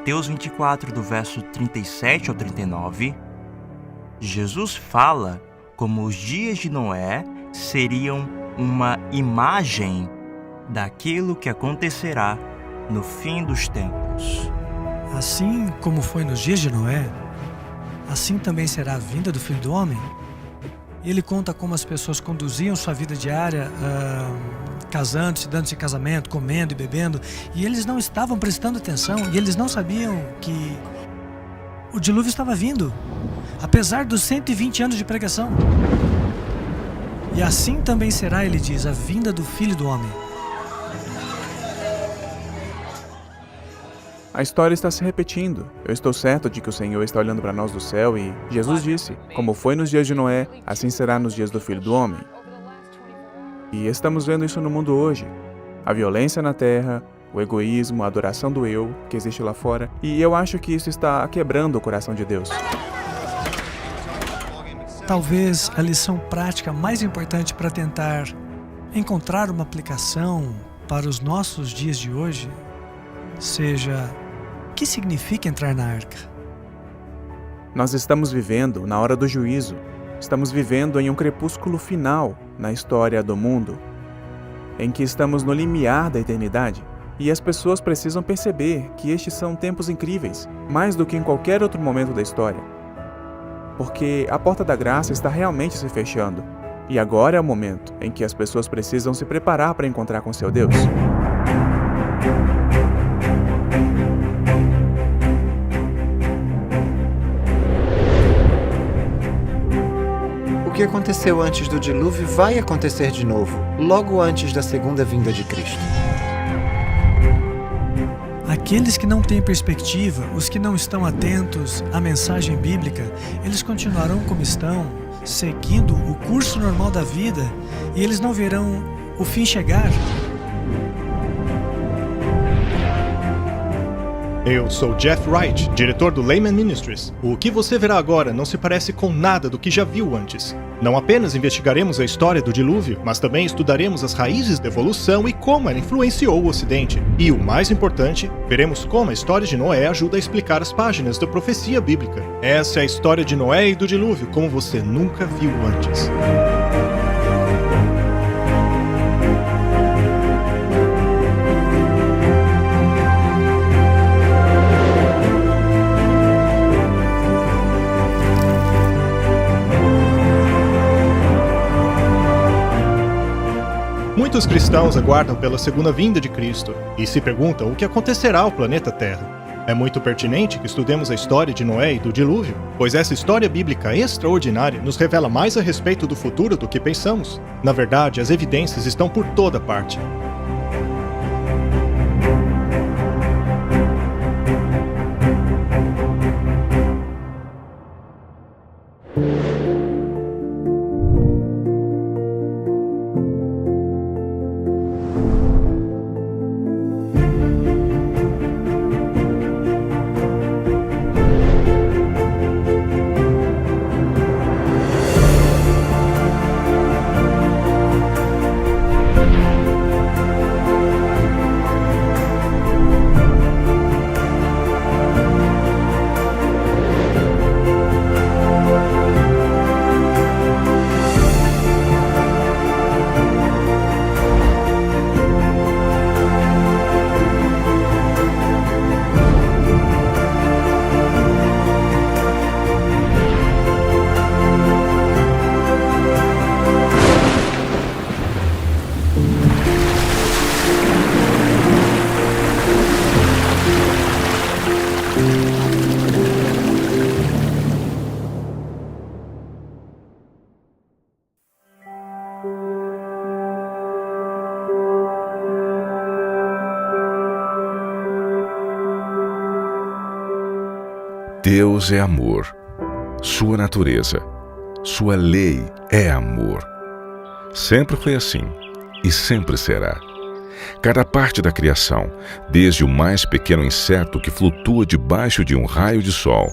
Mateus 24, do verso 37 ao 39, Jesus fala como os dias de Noé seriam uma imagem daquilo que acontecerá no fim dos tempos. Assim como foi nos dias de Noé, assim também será a vinda do Filho do Homem. Ele conta como as pessoas conduziam sua vida diária, casando-se, dando-se casamento, comendo e bebendo, e eles não estavam prestando atenção, e eles não sabiam que o dilúvio estava vindo, apesar dos 120 anos de pregação. E assim também será, ele diz, a vinda do Filho do Homem. A história está se repetindo. Eu estou certo de que o Senhor está olhando para nós do céu e Jesus disse, como foi nos dias de Noé, assim será nos dias do Filho do Homem. E estamos vendo isso no mundo hoje. A violência na terra, o egoísmo, a adoração do eu que existe lá fora. E eu acho que isso está quebrando o coração de Deus. Talvez a lição prática mais importante para tentar encontrar uma aplicação para os nossos dias de hoje seja: o que significa entrar na arca? Nós estamos vivendo na hora do juízo. Estamos vivendo em um crepúsculo final na história do mundo, em que estamos no limiar da eternidade. E as pessoas precisam perceber que estes são tempos incríveis, mais do que em qualquer outro momento da história. Porque a porta da graça está realmente se fechando. E agora é o momento em que as pessoas precisam se preparar para encontrar com seu Deus. O que aconteceu antes do dilúvio vai acontecer de novo, logo antes da segunda vinda de Cristo. Aqueles que não têm perspectiva, os que não estão atentos à mensagem bíblica, eles continuarão como estão, seguindo o curso normal da vida, e eles não verão o fim chegar. Eu sou Jeff Wright, diretor do Layman Ministries. O que você verá agora não se parece com nada do que já viu antes. Não apenas investigaremos a história do dilúvio, mas também estudaremos as raízes da evolução e como ela influenciou o Ocidente. E o mais importante, veremos como a história de Noé ajuda a explicar as páginas da profecia bíblica. Essa é a história de Noé e do dilúvio como você nunca viu antes. Muitos cristãos aguardam pela segunda vinda de Cristo e se perguntam o que acontecerá ao planeta Terra. É muito pertinente que estudemos a história de Noé e do dilúvio, pois essa história bíblica extraordinária nos revela mais a respeito do futuro do que pensamos. Na verdade, as evidências estão por toda parte. Deus é amor. Sua natureza, sua lei é amor. Sempre foi assim e sempre será. Cada parte da criação, desde o mais pequeno inseto que flutua debaixo de um raio de sol,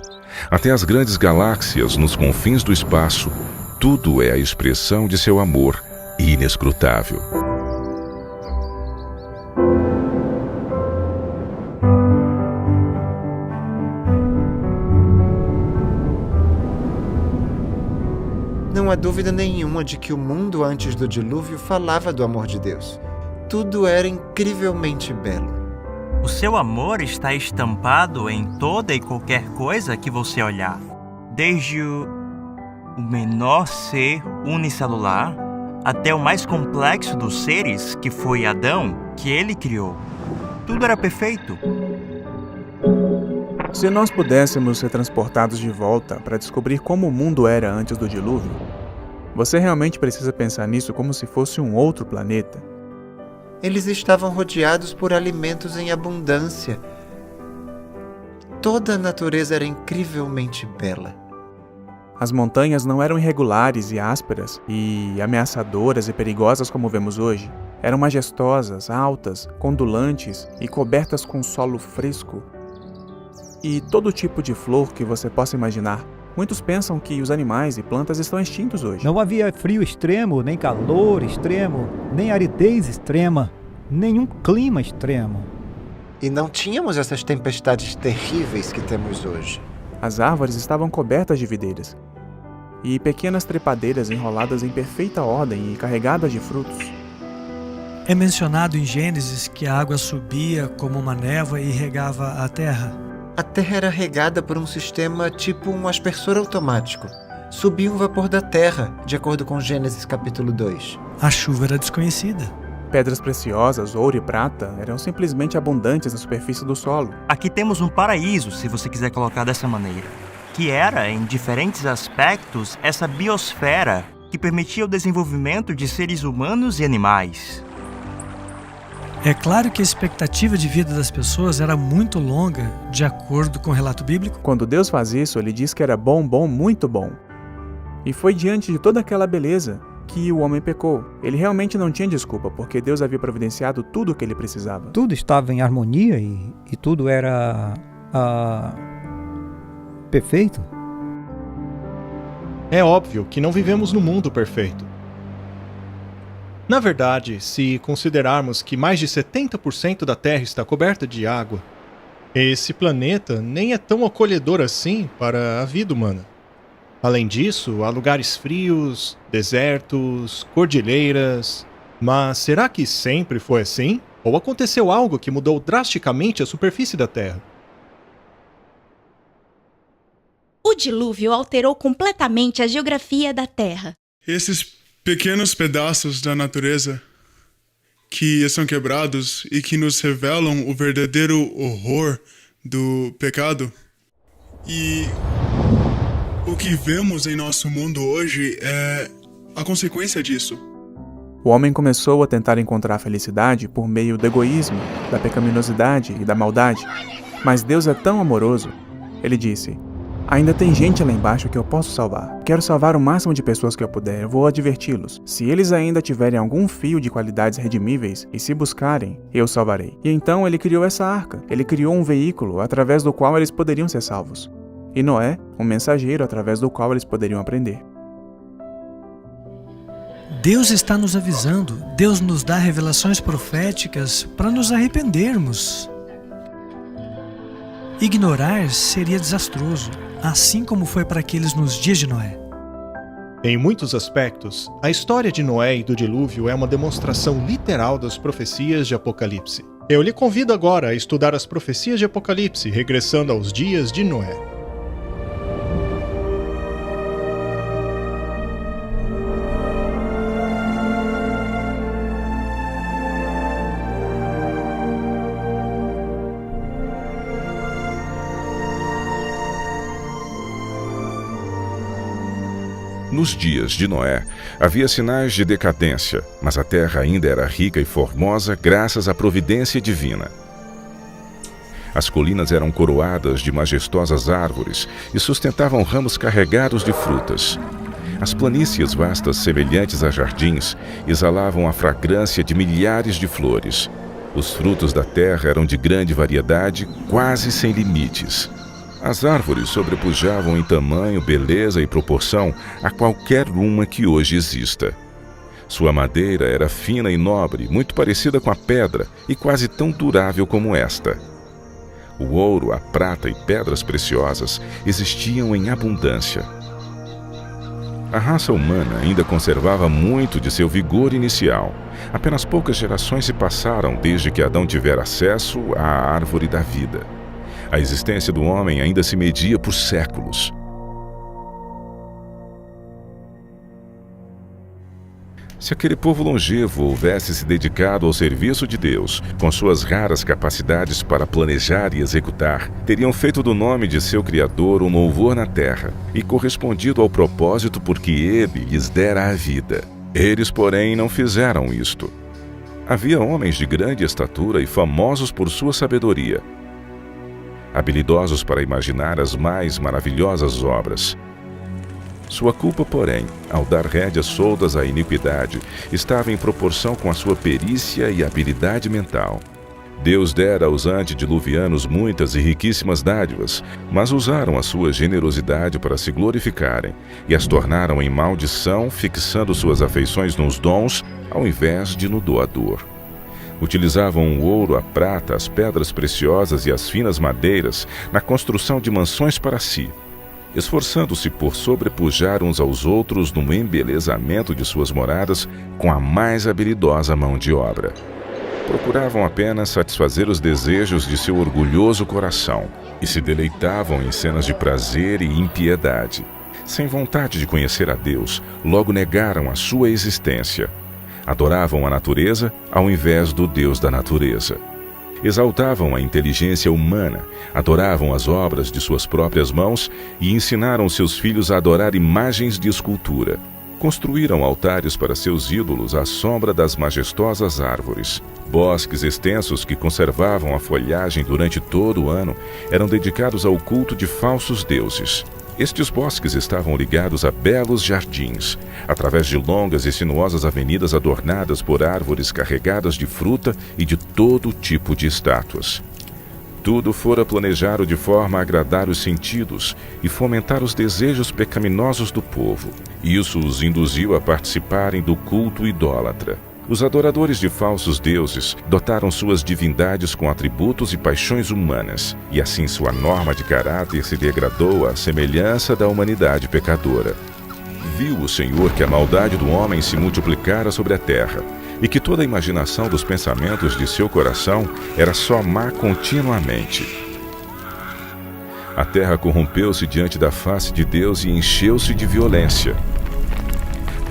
até as grandes galáxias nos confins do espaço, tudo é a expressão de seu amor inescrutável. Não há dúvida nenhuma de que o mundo antes do dilúvio falava do amor de Deus. Tudo era incrivelmente belo. O seu amor está estampado em toda e qualquer coisa que você olhar. Desde o menor ser unicelular até o mais complexo dos seres, que foi Adão, que ele criou. Tudo era perfeito. Se nós pudéssemos ser transportados de volta para descobrir como o mundo era antes do dilúvio, você realmente precisa pensar nisso como se fosse um outro planeta. Eles estavam rodeados por alimentos em abundância. Toda a natureza era incrivelmente bela. As montanhas não eram irregulares e ásperas e ameaçadoras e perigosas como vemos hoje. Eram majestosas, altas, ondulantes e cobertas com solo fresco. E todo tipo de flor que você possa imaginar. Muitos pensam que os animais e plantas estão extintos hoje. Não havia frio extremo, nem calor extremo, nem aridez extrema, nenhum clima extremo. E não tínhamos essas tempestades terríveis que temos hoje. As árvores estavam cobertas de videiras e pequenas trepadeiras enroladas em perfeita ordem e carregadas de frutos. É mencionado em Gênesis que a água subia como uma névoa e regava a terra. A terra era regada por um sistema tipo um aspersor automático. Subia um vapor da terra, de acordo com Gênesis capítulo 2. A chuva era desconhecida. Pedras preciosas, ouro e prata, eram simplesmente abundantes na superfície do solo. Aqui temos um paraíso, se você quiser colocar dessa maneira, que era, em diferentes aspectos, essa biosfera que permitia o desenvolvimento de seres humanos e animais. É claro que a expectativa de vida das pessoas era muito longa, de acordo com o relato bíblico. Quando Deus faz isso, ele diz que era bom, muito bom. E foi diante de toda aquela beleza que o homem pecou. Ele realmente não tinha desculpa, porque Deus havia providenciado tudo o que ele precisava. Tudo estava em harmonia e tudo era perfeito. É óbvio que não vivemos no mundo perfeito. Na verdade, se considerarmos que mais de 70% da Terra está coberta de água, esse planeta nem é tão acolhedor assim para a vida humana. Além disso, há lugares frios, desertos, cordilheiras. Mas será que sempre foi assim? Ou aconteceu algo que mudou drasticamente a superfície da Terra? O dilúvio alterou completamente a geografia da Terra. Esses pequenos pedaços da natureza que são quebrados e que nos revelam o verdadeiro horror do pecado. E o que vemos em nosso mundo hoje é a consequência disso. O homem começou a tentar encontrar a felicidade por meio do egoísmo, da pecaminosidade e da maldade. Mas Deus é tão amoroso. Ele disse: ainda tem gente lá embaixo que eu posso salvar. Quero salvar o máximo de pessoas que eu puder. Eu vou adverti-los. Se eles ainda tiverem algum fio de qualidades redimíveis e se buscarem, eu salvarei. E então ele criou essa arca. Ele criou um veículo através do qual eles poderiam ser salvos. E Noé, um mensageiro através do qual eles poderiam aprender. Deus está nos avisando. Deus nos dá revelações proféticas para nos arrependermos. Ignorar seria desastroso, assim como foi para aqueles nos dias de Noé. Em muitos aspectos, a história de Noé e do dilúvio é uma demonstração literal das profecias de Apocalipse. Eu lhe convido agora a estudar as profecias de Apocalipse, regressando aos dias de Noé. Nos dias de Noé, havia sinais de decadência, mas a terra ainda era rica e formosa graças à providência divina. As colinas eram coroadas de majestosas árvores e sustentavam ramos carregados de frutas. As planícies vastas, semelhantes a jardins, exalavam a fragrância de milhares de flores. Os frutos da terra eram de grande variedade, quase sem limites. As árvores sobrepujavam em tamanho, beleza e proporção a qualquer uma que hoje exista. Sua madeira era fina e nobre, muito parecida com a pedra e quase tão durável como esta. O ouro, a prata e pedras preciosas existiam em abundância. A raça humana ainda conservava muito de seu vigor inicial. Apenas poucas gerações se passaram desde que Adão tivera acesso à árvore da vida. A existência do homem ainda se media por séculos. Se aquele povo longevo houvesse se dedicado ao serviço de Deus, com suas raras capacidades para planejar e executar, teriam feito do nome de seu Criador um louvor na terra e correspondido ao propósito por que Ele lhes dera a vida. Eles, porém, não fizeram isto. Havia homens de grande estatura e famosos por sua sabedoria, habilidosos para imaginar as mais maravilhosas obras. Sua culpa, porém, ao dar rédeas soltas à iniquidade, estava em proporção com a sua perícia e habilidade mental. Deus dera aos antediluvianos muitas e riquíssimas dádivas, mas usaram a sua generosidade para se glorificarem e as tornaram em maldição, fixando suas afeições nos dons ao invés de no doador. Utilizavam o ouro, a prata, as pedras preciosas e as finas madeiras na construção de mansões para si, esforçando-se por sobrepujar uns aos outros no embelezamento de suas moradas com a mais habilidosa mão de obra. Procuravam apenas satisfazer os desejos de seu orgulhoso coração e se deleitavam em cenas de prazer e impiedade. Sem vontade de conhecer a Deus, logo negaram a sua existência. Adoravam a natureza ao invés do Deus da natureza. Exaltavam a inteligência humana, adoravam as obras de suas próprias mãos e ensinaram seus filhos a adorar imagens de escultura. Construíram altares para seus ídolos à sombra das majestosas árvores. Bosques extensos que conservavam a folhagem durante todo o ano eram dedicados ao culto de falsos deuses. Estes bosques estavam ligados a belos jardins, através de longas e sinuosas avenidas adornadas por árvores carregadas de fruta e de todo tipo de estátuas. Tudo fora planejado de forma a agradar os sentidos e fomentar os desejos pecaminosos do povo. Isso os induziu a participarem do culto idólatra. Os adoradores de falsos deuses dotaram suas divindades com atributos e paixões humanas, e assim sua norma de caráter se degradou à semelhança da humanidade pecadora. Viu o Senhor que a maldade do homem se multiplicara sobre a terra, e que toda a imaginação dos pensamentos de seu coração era só má continuamente. A terra corrompeu-se diante da face de Deus e encheu-se de violência.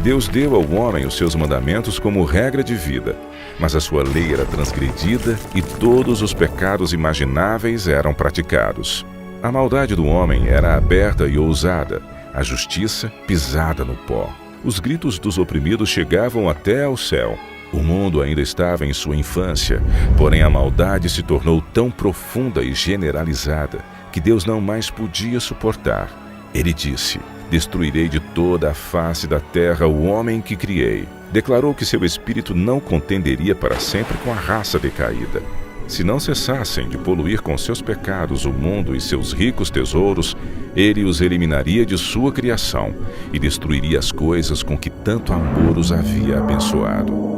Deus deu ao homem os seus mandamentos como regra de vida, mas a sua lei era transgredida e todos os pecados imagináveis eram praticados. A maldade do homem era aberta e ousada, a justiça pisada no pó. Os gritos dos oprimidos chegavam até ao céu. O mundo ainda estava em sua infância, porém a maldade se tornou tão profunda e generalizada que Deus não mais podia suportar. Ele disse: destruirei de toda a face da terra o homem que criei. Declarou que seu espírito não contenderia para sempre com a raça decaída. Se não cessassem de poluir com seus pecados o mundo e seus ricos tesouros, ele os eliminaria de sua criação e destruiria as coisas com que tanto amor os havia abençoado.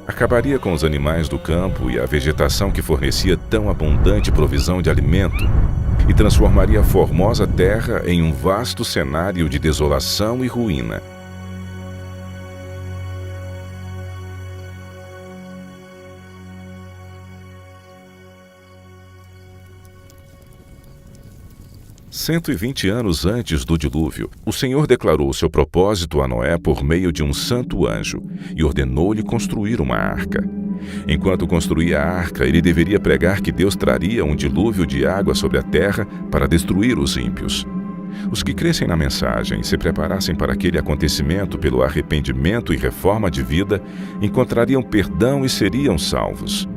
Acabaria com os animais do campo e a vegetação que fornecia tão abundante provisão de alimento, e transformaria a formosa terra em um vasto cenário de desolação e ruína. "120 anos antes do dilúvio, o Senhor declarou seu propósito a Noé por meio de um santo anjo e ordenou-lhe construir uma arca. Enquanto construía a arca, ele deveria pregar que Deus traria um dilúvio de água sobre a terra para destruir os ímpios. Os que crescem na mensagem e se preparassem para aquele acontecimento pelo arrependimento e reforma de vida, encontrariam perdão e seriam salvos.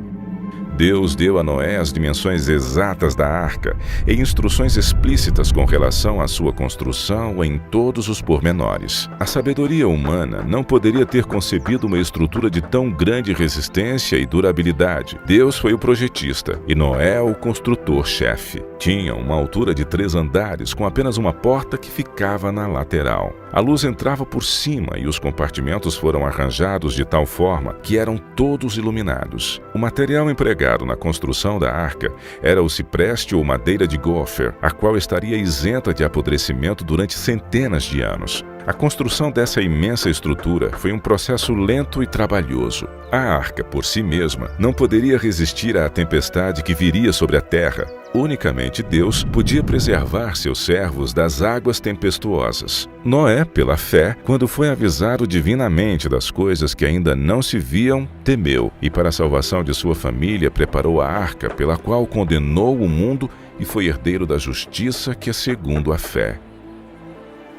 Deus deu a Noé as dimensões exatas da arca e instruções explícitas com relação à sua construção em todos os pormenores. A sabedoria humana não poderia ter concebido uma estrutura de tão grande resistência e durabilidade. Deus foi o projetista e Noé o construtor-chefe. Tinha uma altura de 3 andares com apenas uma porta que ficava na lateral. A luz entrava por cima e os compartimentos foram arranjados de tal forma que eram todos iluminados. O material empregado empregado na construção da arca era o cipreste ou madeira de gopher, a qual estaria isenta de apodrecimento durante centenas de anos. A construção dessa imensa estrutura foi um processo lento e trabalhoso. A arca, por si mesma, não poderia resistir à tempestade que viria sobre a terra. Unicamente Deus podia preservar seus servos das águas tempestuosas. Noé, pela fé, quando foi avisado divinamente das coisas que ainda não se viam, temeu, e para a salvação de sua família preparou a arca, pela qual condenou o mundo e foi herdeiro da justiça que é segundo a fé.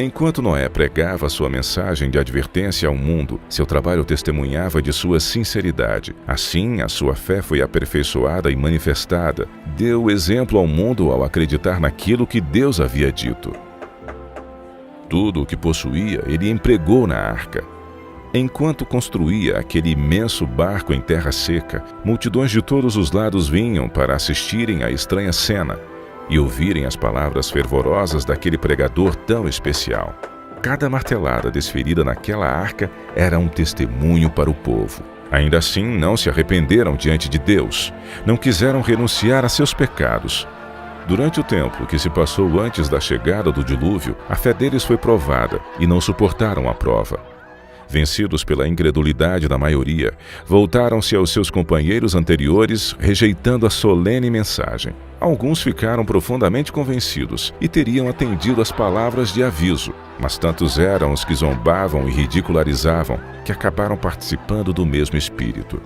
Enquanto Noé pregava sua mensagem de advertência ao mundo, seu trabalho testemunhava de sua sinceridade. Assim, a sua fé foi aperfeiçoada e manifestada. Deu exemplo ao mundo ao acreditar naquilo que Deus havia dito. Tudo o que possuía, ele empregou na arca. Enquanto construía aquele imenso barco em terra seca, multidões de todos os lados vinham para assistirem à estranha cena e ouvirem as palavras fervorosas daquele pregador tão especial. Cada martelada desferida naquela arca era um testemunho para o povo. Ainda assim, não se arrependeram diante de Deus, não quiseram renunciar a seus pecados. Durante o tempo que se passou antes da chegada do dilúvio, a fé deles foi provada e não suportaram a prova. Vencidos pela incredulidade da maioria, voltaram-se aos seus companheiros anteriores, rejeitando a solene mensagem. Alguns ficaram profundamente convencidos e teriam atendido às palavras de aviso, mas tantos eram os que zombavam e ridicularizavam que acabaram participando do mesmo espírito.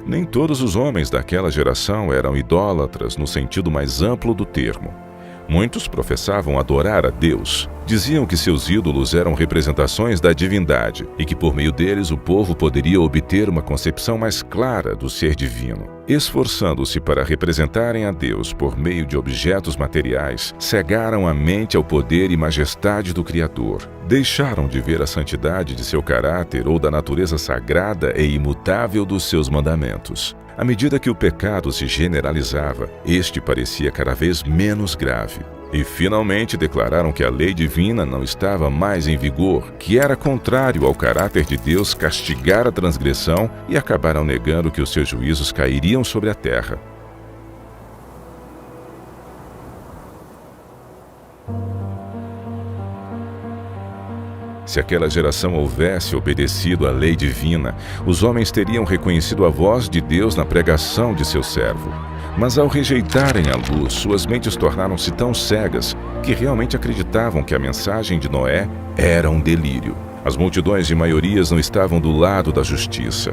Nem todos os homens daquela geração eram idólatras no sentido mais amplo do termo. Muitos professavam adorar a Deus. Diziam que seus ídolos eram representações da divindade e que por meio deles o povo poderia obter uma concepção mais clara do ser divino. Esforçando-se para representarem a Deus por meio de objetos materiais, cegaram a mente ao poder e majestade do Criador. Deixaram de ver a santidade de seu caráter ou da natureza sagrada e imutável dos seus mandamentos. À medida que o pecado se generalizava, este parecia cada vez menos grave. E finalmente declararam que a lei divina não estava mais em vigor, que era contrário ao caráter de Deus castigar a transgressão, e acabaram negando que os seus juízos cairiam sobre a terra. Se aquela geração houvesse obedecido à lei divina, os homens teriam reconhecido a voz de Deus na pregação de seu servo. Mas ao rejeitarem a luz, suas mentes tornaram-se tão cegas que realmente acreditavam que a mensagem de Noé era um delírio. As multidões de maiorias não estavam do lado da justiça.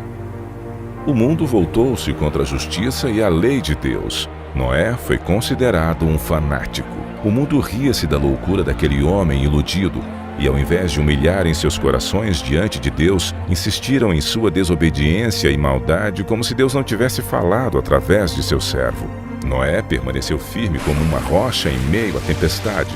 O mundo voltou-se contra a justiça e a lei de Deus. Noé foi considerado um fanático. O mundo ria-se da loucura daquele homem iludido. E ao invés de humilharem seus corações diante de Deus, insistiram em sua desobediência e maldade como se Deus não tivesse falado através de seu servo. Noé permaneceu firme como uma rocha em meio à tempestade.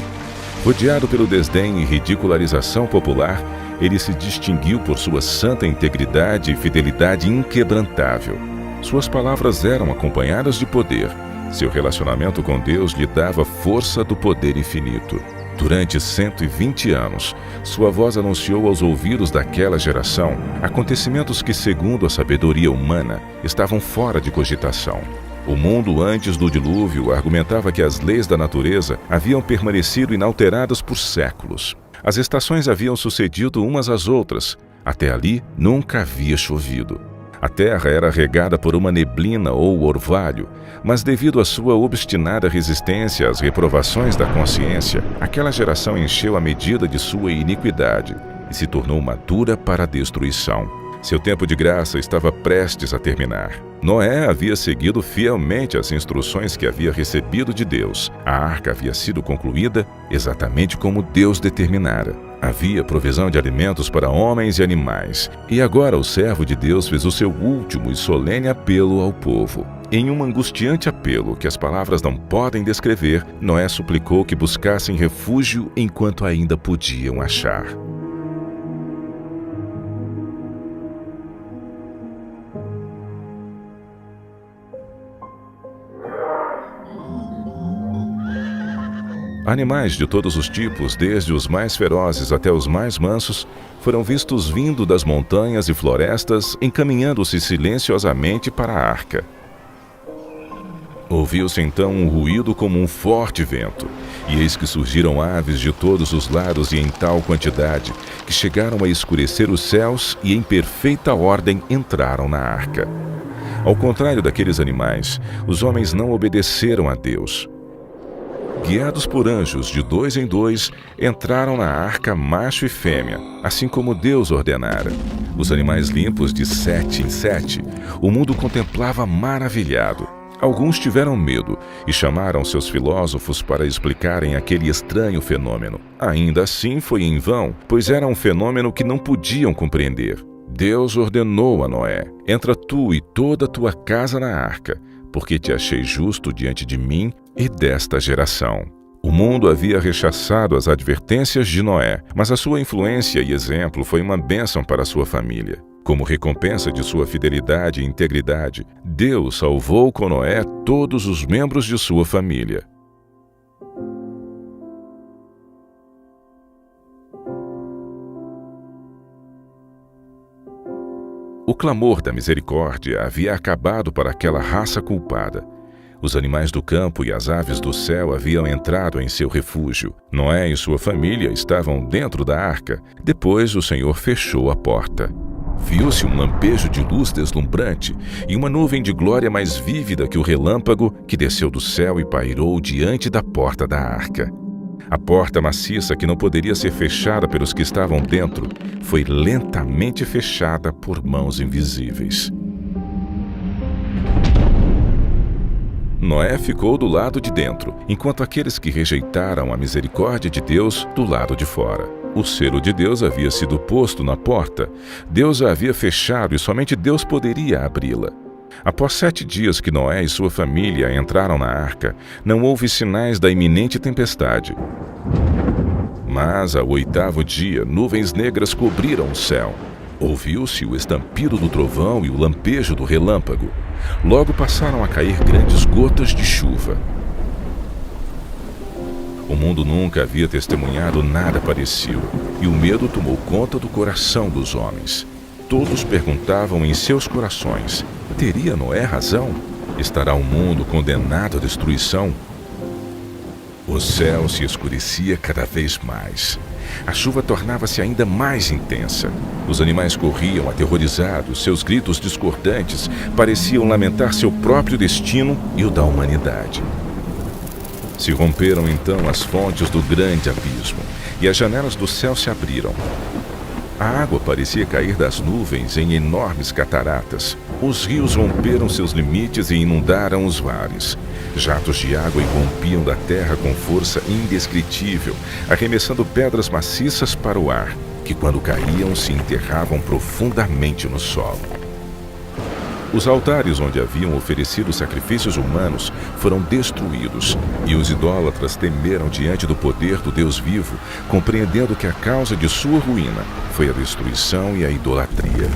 Rodeado pelo desdém e ridicularização popular, ele se distinguiu por sua santa integridade e fidelidade inquebrantável. Suas palavras eram acompanhadas de poder. Seu relacionamento com Deus lhe dava força do poder infinito. Durante 120 anos, sua voz anunciou aos ouvidos daquela geração acontecimentos que, segundo a sabedoria humana, estavam fora de cogitação. O mundo antes do dilúvio argumentava que as leis da natureza haviam permanecido inalteradas por séculos. As estações haviam sucedido umas às outras. Até ali, nunca havia chovido. A terra era regada por uma neblina ou orvalho, mas devido à sua obstinada resistência às reprovações da consciência, aquela geração encheu a medida de sua iniquidade e se tornou madura para a destruição. Seu tempo de graça estava prestes a terminar. Noé havia seguido fielmente as instruções que havia recebido de Deus. A arca havia sido concluída exatamente como Deus determinara. Havia provisão de alimentos para homens e animais. E agora o servo de Deus fez o seu último e solene apelo ao povo. Em um angustiante apelo que as palavras não podem descrever, Noé suplicou que buscassem refúgio enquanto ainda podiam achar. Animais de todos os tipos, desde os mais ferozes até os mais mansos, foram vistos vindo das montanhas e florestas, encaminhando-se silenciosamente para a arca. Ouviu-se então um ruído como um forte vento, e eis que surgiram aves de todos os lados e em tal quantidade, que chegaram a escurecer os céus e em perfeita ordem entraram na arca. Ao contrário daqueles animais, os homens não obedeceram a Deus. Guiados por anjos de 2 em 2, entraram na arca macho e fêmea, assim como Deus ordenara. Os animais limpos de 7 em 7, o mundo contemplava maravilhado. Alguns tiveram medo e chamaram seus filósofos para explicarem aquele estranho fenômeno. Ainda assim foi em vão, pois era um fenômeno que não podiam compreender. Deus ordenou a Noé: entra tu e toda a tua casa na arca, porque te achei justo diante de mim e desta geração. O mundo havia rechaçado as advertências de Noé, mas a sua influência e exemplo foi uma bênção para a sua família. Como recompensa de sua fidelidade e integridade, Deus salvou com Noé todos os membros de sua família. O clamor da misericórdia havia acabado para aquela raça culpada. Os animais do campo e as aves do céu haviam entrado em seu refúgio. Noé e sua família estavam dentro da arca. Depois o Senhor fechou a porta. Viu-se um lampejo de luz deslumbrante e uma nuvem de glória mais vívida que o relâmpago que desceu do céu e pairou diante da porta da arca. A porta maciça, que não poderia ser fechada pelos que estavam dentro, foi lentamente fechada por mãos invisíveis. Noé ficou do lado de dentro, enquanto aqueles que rejeitaram a misericórdia de Deus do lado de fora. O selo de Deus havia sido posto na porta. Deus a havia fechado e somente Deus poderia abri-la. Após 7 dias que Noé e sua família entraram na arca, não houve sinais da iminente tempestade. Mas, ao 8º dia, nuvens negras cobriram o céu. Ouviu-se o estampido do trovão e o lampejo do relâmpago. Logo passaram a cair grandes gotas de chuva. O mundo nunca havia testemunhado nada parecido, e o medo tomou conta do coração dos homens. Todos perguntavam em seus corações: teria Noé razão? Estará o mundo condenado à destruição? O céu se escurecia cada vez mais. A chuva tornava-se ainda mais intensa. Os animais corriam aterrorizados, seus gritos discordantes pareciam lamentar seu próprio destino e o da humanidade. Se romperam então as fontes do grande abismo, e as janelas do céu se abriram. A água parecia cair das nuvens em enormes cataratas. Os rios romperam seus limites e inundaram os mares. Jatos de água irrompiam da terra com força indescritível, arremessando pedras maciças para o ar, que quando caíam se enterravam profundamente no solo. Os altares onde haviam oferecido sacrifícios humanos foram destruídos, e os idólatras temeram diante do poder do Deus vivo, compreendendo que a causa de sua ruína foi a destruição e a idolatria.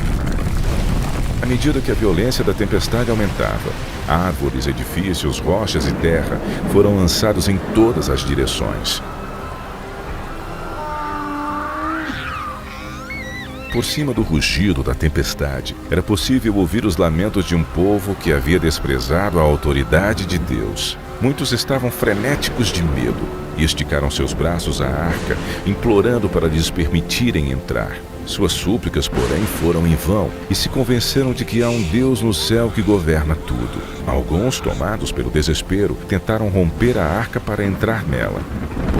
À medida que a violência da tempestade aumentava, árvores, edifícios, rochas e terra foram lançados em todas as direções. Por cima do rugido da tempestade, era possível ouvir os lamentos de um povo que havia desprezado a autoridade de Deus. Muitos estavam frenéticos de medo e esticaram seus braços à arca, implorando para lhes permitirem entrar. Suas súplicas, porém, foram em vão e se convenceram de que há um Deus no céu que governa tudo. Alguns, tomados pelo desespero, tentaram romper a arca para entrar nela.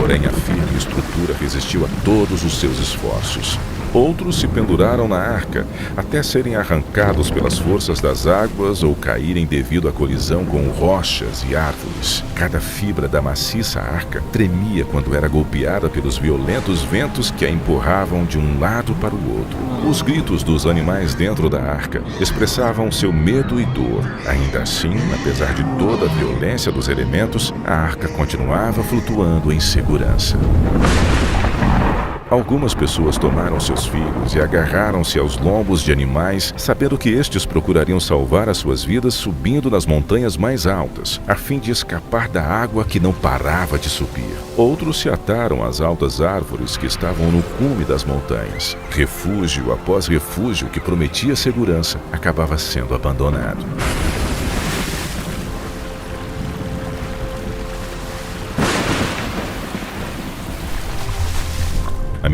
Porém, a firme estrutura resistiu a todos os seus esforços. Outros se penduraram na arca, até serem arrancados pelas forças das águas ou caírem devido à colisão com rochas e árvores. Cada fibra da maciça arca tremia quando era golpeada pelos violentos ventos que a empurravam de um lado para o outro. Os gritos dos animais dentro da arca expressavam seu medo e dor. Ainda assim, apesar de toda a violência dos elementos, a arca continuava flutuando em segurança. Algumas pessoas tomaram seus filhos e agarraram-se aos lombos de animais, sabendo que estes procurariam salvar as suas vidas subindo nas montanhas mais altas, a fim de escapar da água que não parava de subir. Outros se ataram às altas árvores que estavam no cume das montanhas. Refúgio após refúgio que prometia segurança acabava sendo abandonado.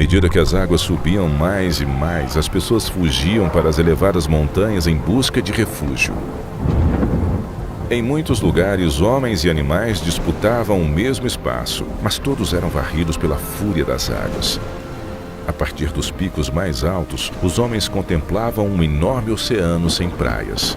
medida que as águas subiam mais e mais, as pessoas fugiam para as elevadas montanhas em busca de refúgio. Em muitos lugares, homens e animais disputavam o mesmo espaço, mas todos eram varridos pela fúria das águas. A partir dos picos mais altos, os homens contemplavam um enorme oceano sem praias.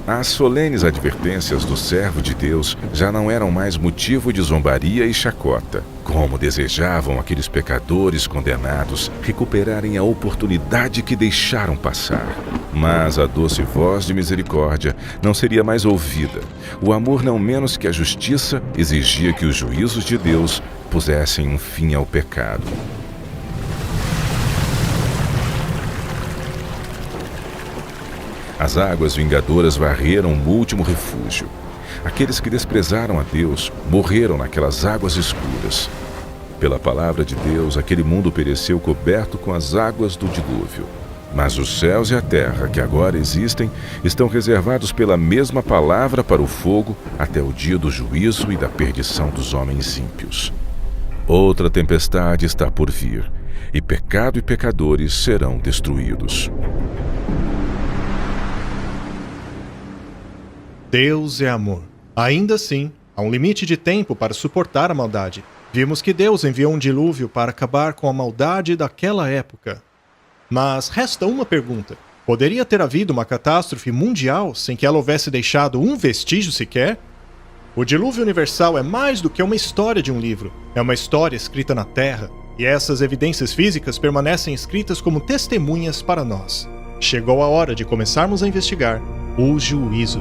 As solenes advertências do servo de Deus já não eram mais motivo de zombaria e chacota. Como desejavam aqueles pecadores condenados recuperarem a oportunidade que deixaram passar. Mas a doce voz de misericórdia não seria mais ouvida. O amor, não menos que a justiça, exigia que os juízos de Deus pusessem um fim ao pecado. As águas vingadoras varreram o último refúgio. Aqueles que desprezaram a Deus morreram naquelas águas escuras. Pela palavra de Deus, aquele mundo pereceu coberto com as águas do dilúvio. Mas os céus e a terra, que agora existem, estão reservados pela mesma palavra para o fogo até o dia do juízo e da perdição dos homens ímpios. Outra tempestade está por vir, e pecado e pecadores serão destruídos. Deus é amor. Ainda assim, há um limite de tempo para suportar a maldade. Vimos que Deus enviou um dilúvio para acabar com a maldade daquela época. Mas resta uma pergunta. Poderia ter havido uma catástrofe mundial sem que ela houvesse deixado um vestígio sequer? O dilúvio universal é mais do que uma história de um livro. É uma história escrita na Terra. E essas evidências físicas permanecem escritas como testemunhas para nós. Chegou a hora de começarmos a investigar o juízo.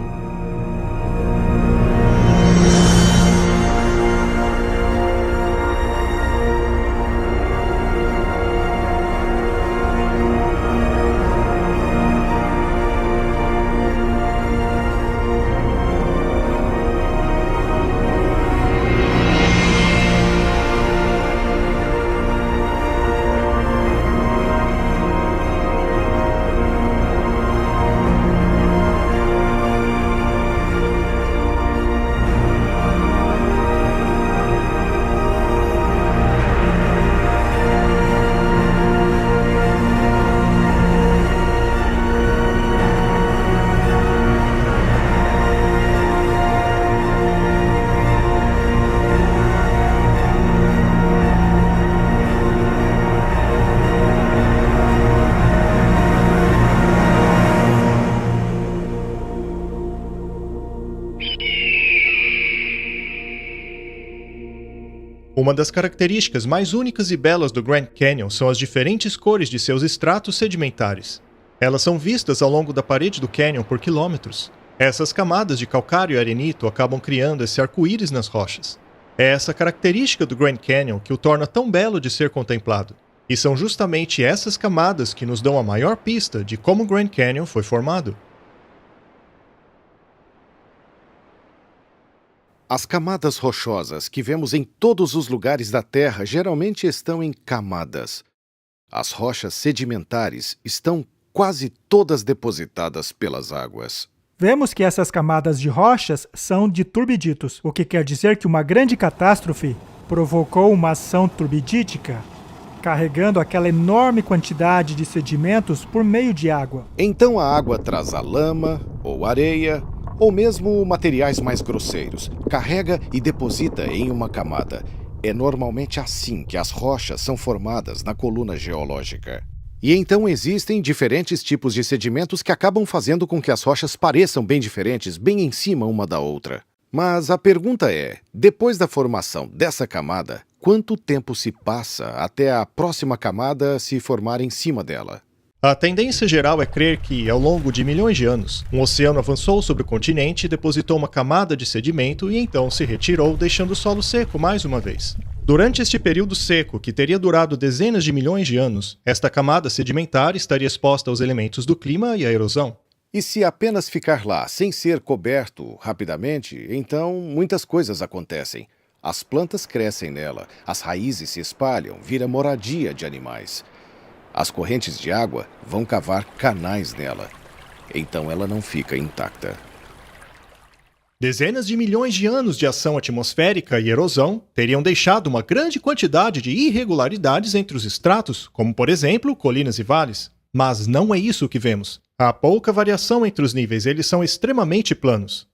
Uma das características mais únicas e belas do Grand Canyon são as diferentes cores de seus estratos sedimentares. Elas são vistas ao longo da parede do canyon por quilômetros. Essas camadas de calcário e arenito acabam criando esse arco-íris nas rochas. É essa característica do Grand Canyon que o torna tão belo de ser contemplado. E são justamente essas camadas que nos dão a maior pista de como o Grand Canyon foi formado. As camadas rochosas que vemos em todos os lugares da Terra geralmente estão em camadas. As rochas sedimentares estão quase todas depositadas pelas águas. Vemos que essas camadas de rochas são de turbiditos, o que quer dizer que uma grande catástrofe provocou uma ação turbidítica, carregando aquela enorme quantidade de sedimentos por meio de água. Então a água traz a lama ou areia, ou mesmo materiais mais grosseiros, carrega e deposita em uma camada. É normalmente assim que as rochas são formadas na coluna geológica. E então existem diferentes tipos de sedimentos que acabam fazendo com que as rochas pareçam bem diferentes, bem em cima uma da outra. Mas a pergunta é, depois da formação dessa camada, quanto tempo se passa até a próxima camada se formar em cima dela? A tendência geral é crer que, ao longo de milhões de anos, um oceano avançou sobre o continente, depositou uma camada de sedimento e então se retirou, deixando o solo seco mais uma vez. Durante este período seco, que teria durado dezenas de milhões de anos, esta camada sedimentar estaria exposta aos elementos do clima e à erosão. E se apenas ficar lá, sem ser coberto rapidamente, então muitas coisas acontecem. As plantas crescem nela, as raízes se espalham, vira moradia de animais. As correntes de água vão cavar canais nela. Então ela não fica intacta. Dezenas de milhões de anos de ação atmosférica e erosão teriam deixado uma grande quantidade de irregularidades entre os estratos, como, por exemplo, colinas e vales. Mas não é isso que vemos. Há pouca variação entre os níveis, eles são extremamente planos.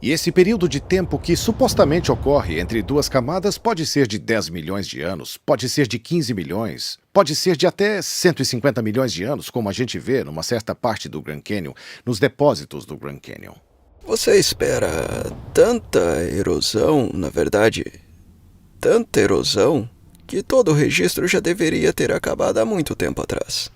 E esse período de tempo que supostamente ocorre entre duas camadas pode ser de 10 milhões de anos, pode ser de 15 milhões, pode ser de até 150 milhões de anos, como a gente vê numa certa parte do Grand Canyon, nos depósitos do Grand Canyon. Você espera tanta erosão, na verdade, tanta erosão, que todo o registro já deveria ter acabado há muito tempo atrás.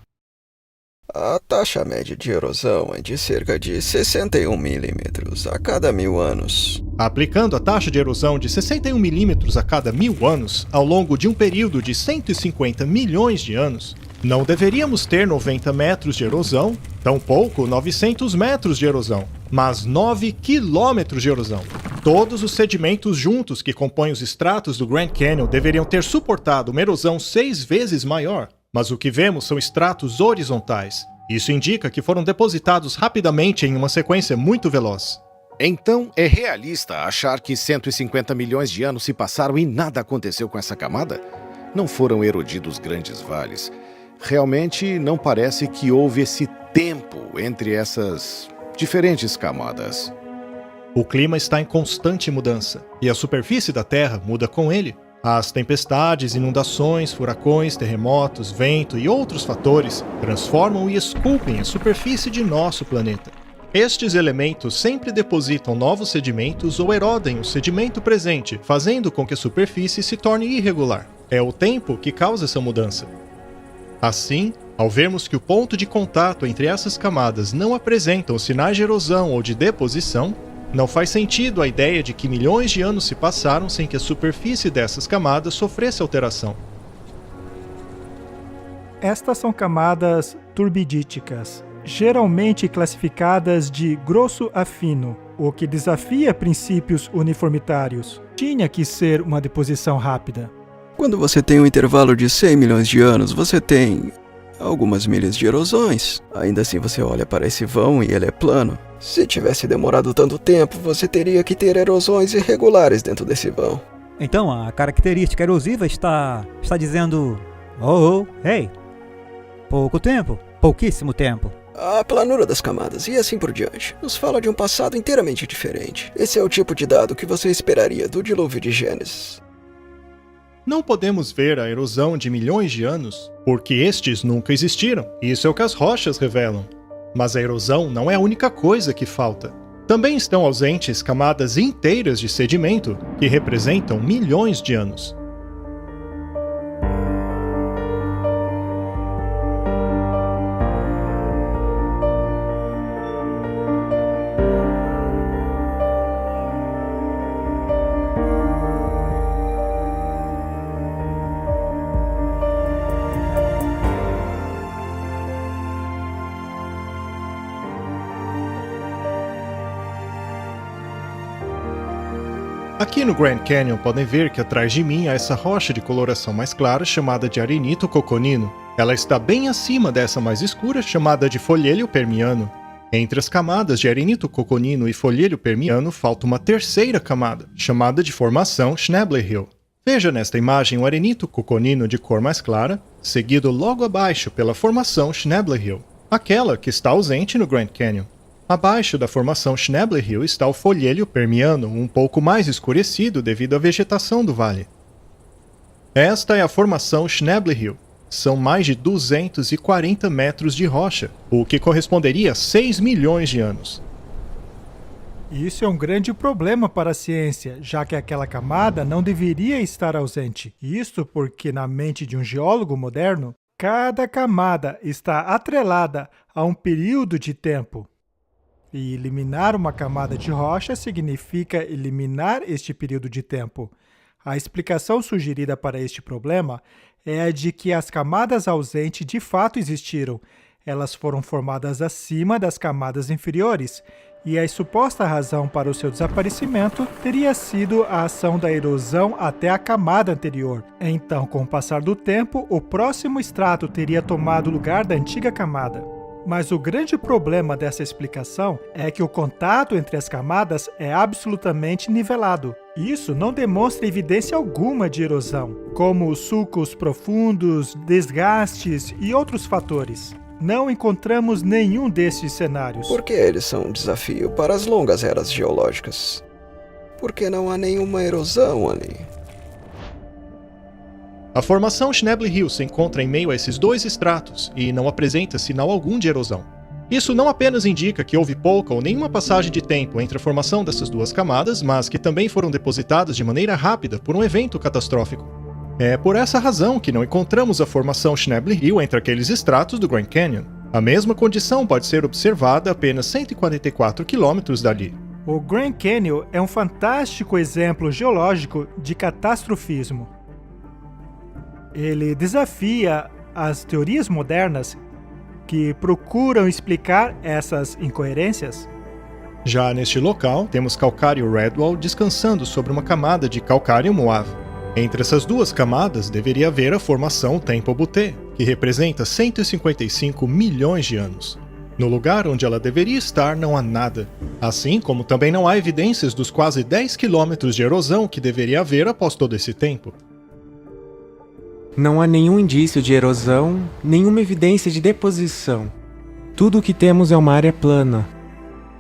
A taxa média de erosão é de cerca de 61 milímetros a cada 1000 anos. Aplicando a taxa de erosão de 61 milímetros a cada 1000 anos, ao longo de um período de 150 milhões de anos, não deveríamos ter 90 metros de erosão, tampouco 900 metros de erosão, mas 9 quilômetros de erosão. Todos os sedimentos juntos que compõem os estratos do Grand Canyon deveriam ter suportado uma erosão 6 vezes maior. Mas o que vemos são estratos horizontais. Isso indica que foram depositados rapidamente em uma sequência muito veloz. Então, é realista achar que 150 milhões de anos se passaram e nada aconteceu com essa camada? Não foram erodidos grandes vales. Realmente não parece que houve esse tempo entre essas diferentes camadas. O clima está em constante mudança, e a superfície da Terra muda com ele. As tempestades, inundações, furacões, terremotos, vento e outros fatores transformam e esculpem a superfície de nosso planeta. Estes elementos sempre depositam novos sedimentos ou erodem o sedimento presente, fazendo com que a superfície se torne irregular. É o tempo que causa essa mudança. Assim, ao vermos que o ponto de contato entre essas camadas não apresentam sinais de erosão ou de deposição, não faz sentido a ideia de que milhões de anos se passaram sem que a superfície dessas camadas sofresse alteração. Estas são camadas turbidíticas, geralmente classificadas de grosso a fino, o que desafia princípios uniformitários. Tinha que ser uma deposição rápida. Quando você tem um intervalo de 100 milhões de anos, você tem algumas milhas de erosões. Ainda assim você olha para esse vão e ele é plano. Se tivesse demorado tanto tempo, você teria que ter erosões irregulares dentro desse vão. Então a característica erosiva está dizendo... Hey! Pouco tempo, pouquíssimo tempo. A planura das camadas e assim por diante nos fala de um passado inteiramente diferente. Esse é o tipo de dado que você esperaria do dilúvio de Gênesis. Não podemos ver a erosão de milhões de anos, porque estes nunca existiram. Isso é o que as rochas revelam. Mas a erosão não é a única coisa que falta. Também estão ausentes camadas inteiras de sedimento, que representam milhões de anos. Aqui no Grand Canyon podem ver que atrás de mim há essa rocha de coloração mais clara chamada de arenito coconino. Ela está bem acima dessa mais escura chamada de folhelho permiano. Entre as camadas de arenito coconino e folhelho permiano falta uma terceira camada, chamada de formação Schnabel Hill. Veja nesta imagem o arenito coconino de cor mais clara, seguido logo abaixo pela formação Schnabel Hill, aquela que está ausente no Grand Canyon. Abaixo da formação Schnabel Hill está o folhelho permiano, um pouco mais escurecido devido à vegetação do vale. Esta é a formação Schnabel Hill. São mais de 240 metros de rocha, o que corresponderia a 6 milhões de anos. Isso é um grande problema para a ciência, já que aquela camada não deveria estar ausente. Isto porque, na mente de um geólogo moderno, cada camada está atrelada a um período de tempo. E eliminar uma camada de rocha significa eliminar este período de tempo. A explicação sugerida para este problema é a de que as camadas ausentes de fato existiram. Elas foram formadas acima das camadas inferiores, e a suposta razão para o seu desaparecimento teria sido a ação da erosão até a camada anterior. Então, com o passar do tempo, o próximo estrato teria tomado o lugar da antiga camada. Mas o grande problema dessa explicação é que o contato entre as camadas é absolutamente nivelado. Isso não demonstra evidência alguma de erosão, como sulcos profundos, desgastes e outros fatores. Não encontramos nenhum desses cenários. Porque eles são um desafio para as longas eras geológicas. Porque não há nenhuma erosão ali. A formação Schnebly Hill se encontra em meio a esses dois estratos e não apresenta sinal algum de erosão. Isso não apenas indica que houve pouca ou nenhuma passagem de tempo entre a formação dessas duas camadas, mas que também foram depositadas de maneira rápida por um evento catastrófico. É por essa razão que não encontramos a formação Schnebly Hill entre aqueles estratos do Grand Canyon. A mesma condição pode ser observada a apenas 144 quilômetros dali. O Grand Canyon é um fantástico exemplo geológico de catastrofismo. Ele desafia as teorias modernas que procuram explicar essas incoerências. Já neste local, temos calcário Redwall descansando sobre uma camada de calcário Moave. Entre essas duas camadas deveria haver a formação Temple Butte, que representa 155 milhões de anos. No lugar onde ela deveria estar não há nada, assim como também não há evidências dos quase 10 quilômetros de erosão que deveria haver após todo esse tempo. Não há nenhum indício de erosão, nenhuma evidência de deposição. Tudo o que temos é uma área plana.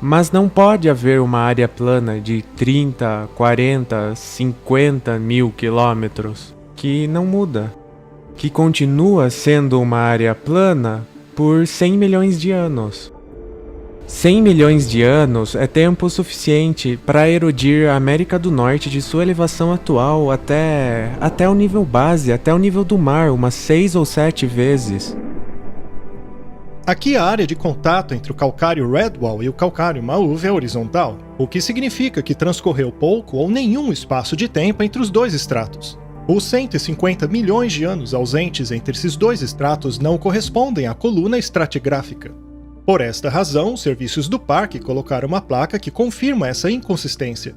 Mas não pode haver uma área plana de 30, 40, 50 mil quilômetros que não muda, que continua sendo uma área plana por 100 milhões de anos. 100 milhões de anos é tempo suficiente para erodir a América do Norte de sua elevação atual até o nível base, até o nível do mar, umas 6 ou 7 vezes. Aqui a área de contato entre o calcário Redwall e o calcário Mauve é horizontal, o que significa que transcorreu pouco ou nenhum espaço de tempo entre os dois estratos. Os 150 milhões de anos ausentes entre esses dois estratos não correspondem à coluna estratigráfica. Por esta razão, os serviços do parque colocaram uma placa que confirma essa inconsistência.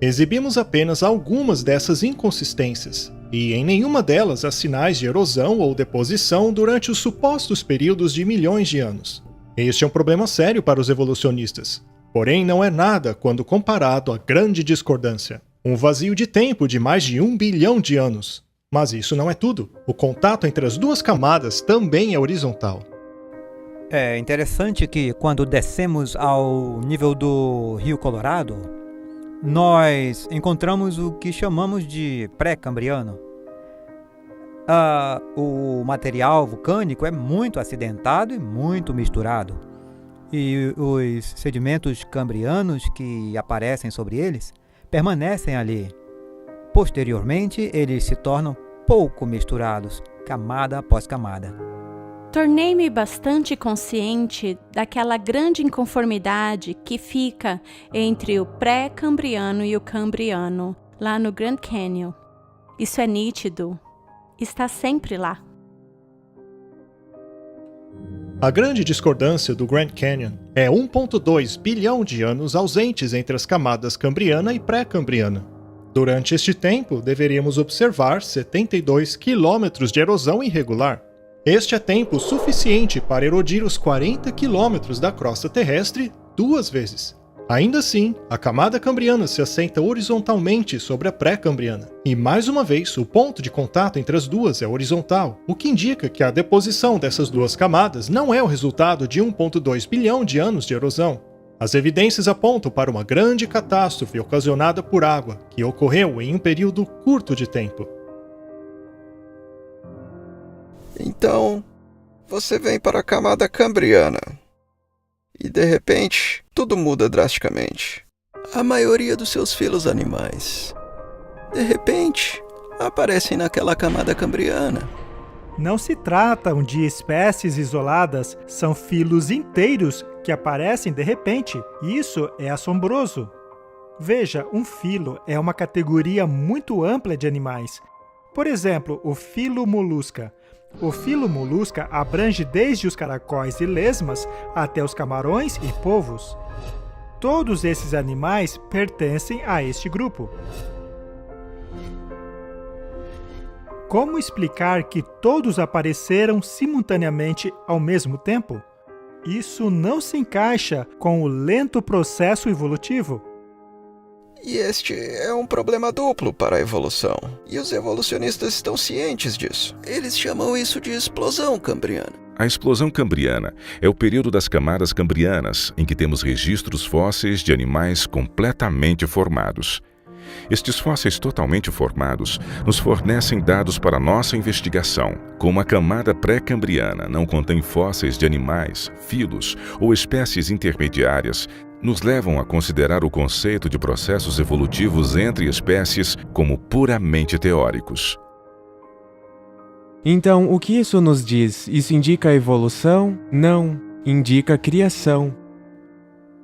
Exibimos apenas algumas dessas inconsistências, e em nenhuma delas há sinais de erosão ou deposição durante os supostos períodos de milhões de anos. Este é um problema sério para os evolucionistas, porém não é nada quando comparado à grande discordância, um vazio de tempo de mais de 1 bilhão de anos. Mas isso não é tudo. O contato entre as duas camadas também é horizontal. É interessante que quando descemos ao nível do Rio Colorado, nós encontramos o que chamamos de pré-cambriano. O material vulcânico é muito acidentado e muito misturado. E os sedimentos cambrianos que aparecem sobre eles permanecem ali. Posteriormente, eles se tornam pouco misturados, camada após camada. Tornei-me bastante consciente daquela grande inconformidade que fica entre o pré-cambriano e o cambriano, lá no Grand Canyon. Isso é nítido. Está sempre lá. A grande discordância do Grand Canyon é 1,2 bilhão de anos ausentes entre as camadas cambriana e pré-cambriana. Durante este tempo, deveríamos observar 72 quilômetros de erosão irregular. Este é tempo suficiente para erodir os 40 quilômetros da crosta terrestre 2 vezes. Ainda assim, a camada cambriana se assenta horizontalmente sobre a pré-cambriana. E mais uma vez, o ponto de contato entre as duas é horizontal, o que indica que a deposição dessas duas camadas não é o resultado de 1,2 bilhão de anos de erosão. As evidências apontam para uma grande catástrofe ocasionada por água, que ocorreu em um período curto de tempo. Então, você vem para a camada cambriana. E de repente, tudo muda drasticamente. A maioria dos seus filhos animais, de repente, aparecem naquela camada cambriana. Não se tratam de espécies isoladas, são filos inteiros que aparecem de repente. Isso é assombroso. Veja, um filo é uma categoria muito ampla de animais. Por exemplo, o filo Molusca. O filo Molusca abrange desde os caracóis e lesmas até os camarões e polvos. Todos esses animais pertencem a este grupo. Como explicar que todos apareceram simultaneamente ao mesmo tempo? Isso não se encaixa com o lento processo evolutivo. E este é um problema duplo para a evolução, e os evolucionistas estão cientes disso. Eles chamam isso de explosão cambriana. A explosão cambriana é o período das camadas cambrianas em que temos registros fósseis de animais completamente formados. Estes fósseis totalmente formados nos fornecem dados para nossa investigação. Como a camada pré-cambriana não contém fósseis de animais, filos ou espécies intermediárias, nos levam a considerar o conceito de processos evolutivos entre espécies como puramente teóricos. Então, o que isso nos diz? Isso indica evolução? Não, indica criação.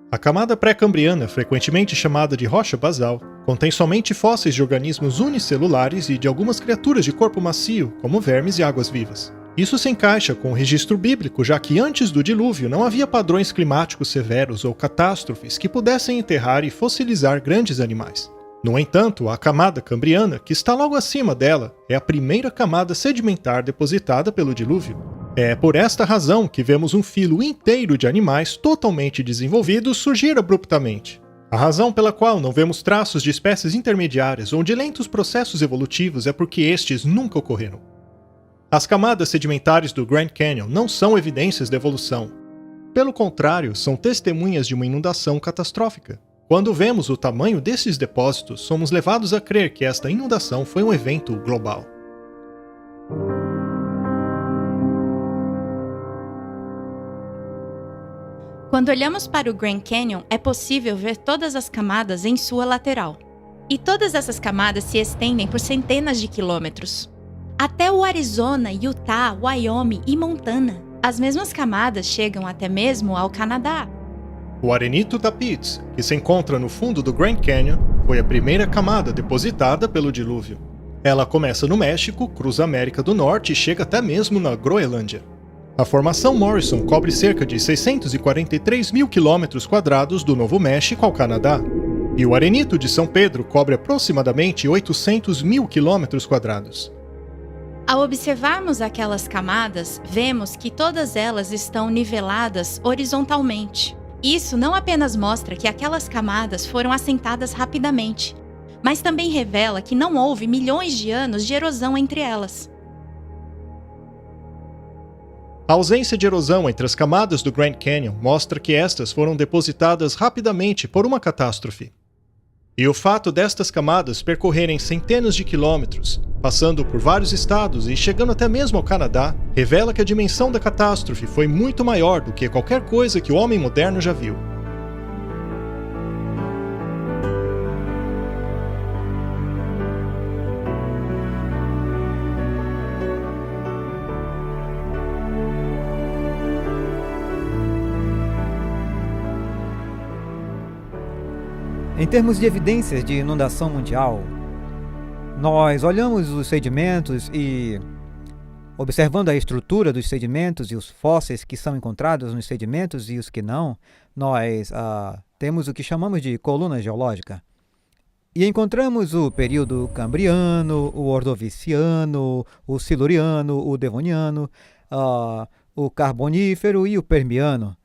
A camada pré-cambriana, frequentemente chamada de rocha basal, contém somente fósseis de organismos unicelulares e de algumas criaturas de corpo macio, como vermes e águas-vivas. Isso se encaixa com o registro bíblico, já que antes do dilúvio não havia padrões climáticos severos ou catástrofes que pudessem enterrar e fossilizar grandes animais. No entanto, a camada cambriana, que está logo acima dela, é a primeira camada sedimentar depositada pelo dilúvio. É por esta razão que vemos um filo inteiro de animais totalmente desenvolvidos surgir abruptamente. A razão pela qual não vemos traços de espécies intermediárias ou de lentos processos evolutivos é porque estes nunca ocorreram. As camadas sedimentares do Grand Canyon não são evidências da evolução. Pelo contrário, são testemunhas de uma inundação catastrófica. Quando vemos o tamanho desses depósitos, somos levados a crer que esta inundação foi um evento global. Quando olhamos para o Grand Canyon, é possível ver todas as camadas em sua lateral. E todas essas camadas se estendem por centenas de quilômetros. Até o Arizona, Utah, Wyoming e Montana. As mesmas camadas chegam até mesmo ao Canadá. O arenito da Pitts, que se encontra no fundo do Grand Canyon, foi a primeira camada depositada pelo dilúvio. Ela começa no México, cruza a América do Norte e chega até mesmo na Groenlândia. A formação Morrison cobre cerca de 643 mil quilômetros quadrados do Novo México ao Canadá. E o arenito de São Pedro cobre aproximadamente 800 mil quilômetros quadrados. Ao observarmos aquelas camadas, vemos que todas elas estão niveladas horizontalmente. Isso não apenas mostra que aquelas camadas foram assentadas rapidamente, mas também revela que não houve milhões de anos de erosão entre elas. A ausência de erosão entre as camadas do Grand Canyon mostra que estas foram depositadas rapidamente por uma catástrofe. E o fato destas camadas percorrerem centenas de quilômetros, passando por vários estados e chegando até mesmo ao Canadá, revela que a dimensão da catástrofe foi muito maior do que qualquer coisa que o homem moderno já viu. Em termos de evidências de inundação mundial, nós olhamos os sedimentos e, observando a estrutura dos sedimentos e os fósseis que são encontrados nos sedimentos e os que não, nós temos o que chamamos de coluna geológica. E encontramos o período cambriano, o ordoviciano, o siluriano, o devoniano, o carbonífero e o permiano.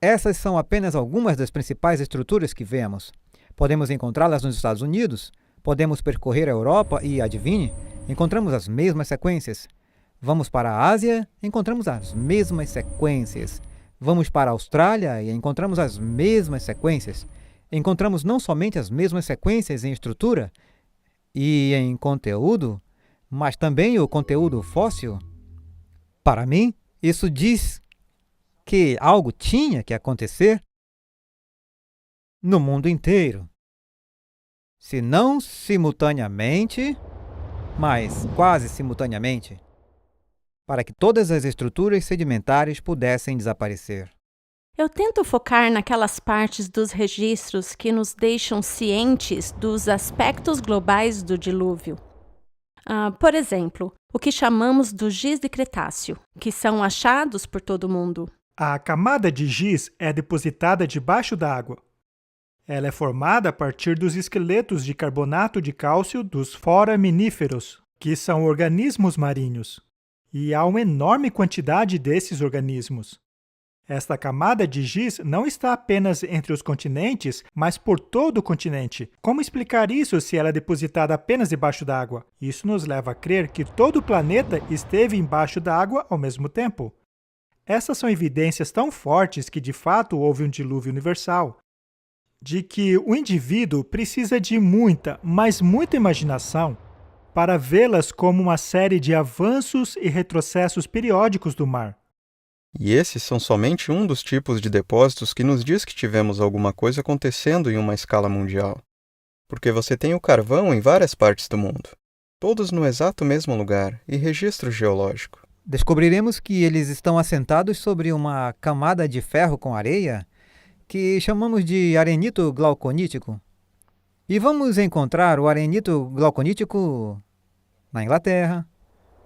Essas são apenas algumas das principais estruturas que vemos. Podemos encontrá-las nos Estados Unidos, podemos percorrer a Europa e, adivinhe, encontramos as mesmas sequências. Vamos para a Ásia, encontramos as mesmas sequências. Vamos para a Austrália e encontramos as mesmas sequências. Encontramos não somente as mesmas sequências em estrutura e em conteúdo, mas também o conteúdo fóssil. Para mim, isso diz que algo tinha que acontecer no mundo inteiro. Se não simultaneamente, mas quase simultaneamente, para que todas as estruturas sedimentares pudessem desaparecer. Eu tento focar naquelas partes dos registros que nos deixam cientes dos aspectos globais do dilúvio. Por exemplo, o que chamamos do giz de Cretáceo, que são achados por todo o mundo. A camada de giz é depositada debaixo d'água. Ela é formada a partir dos esqueletos de carbonato de cálcio dos foraminíferos, que são organismos marinhos. E há uma enorme quantidade desses organismos. Esta camada de giz não está apenas entre os continentes, mas por todo o continente. Como explicar isso se ela é depositada apenas debaixo d'água? Isso nos leva a crer que todo o planeta esteve embaixo d'água ao mesmo tempo. Essas são evidências tão fortes que de fato houve um dilúvio universal, de que o indivíduo precisa de muita, mas muita imaginação para vê-las como uma série de avanços e retrocessos periódicos do mar. E esses são somente um dos tipos de depósitos que nos diz que tivemos alguma coisa acontecendo em uma escala mundial. Porque você tem o carvão em várias partes do mundo, todos no exato mesmo lugar e registro geológico. Descobriremos que eles estão assentados sobre uma camada de ferro com areia que chamamos de arenito glauconítico. E vamos encontrar o arenito glauconítico na Inglaterra.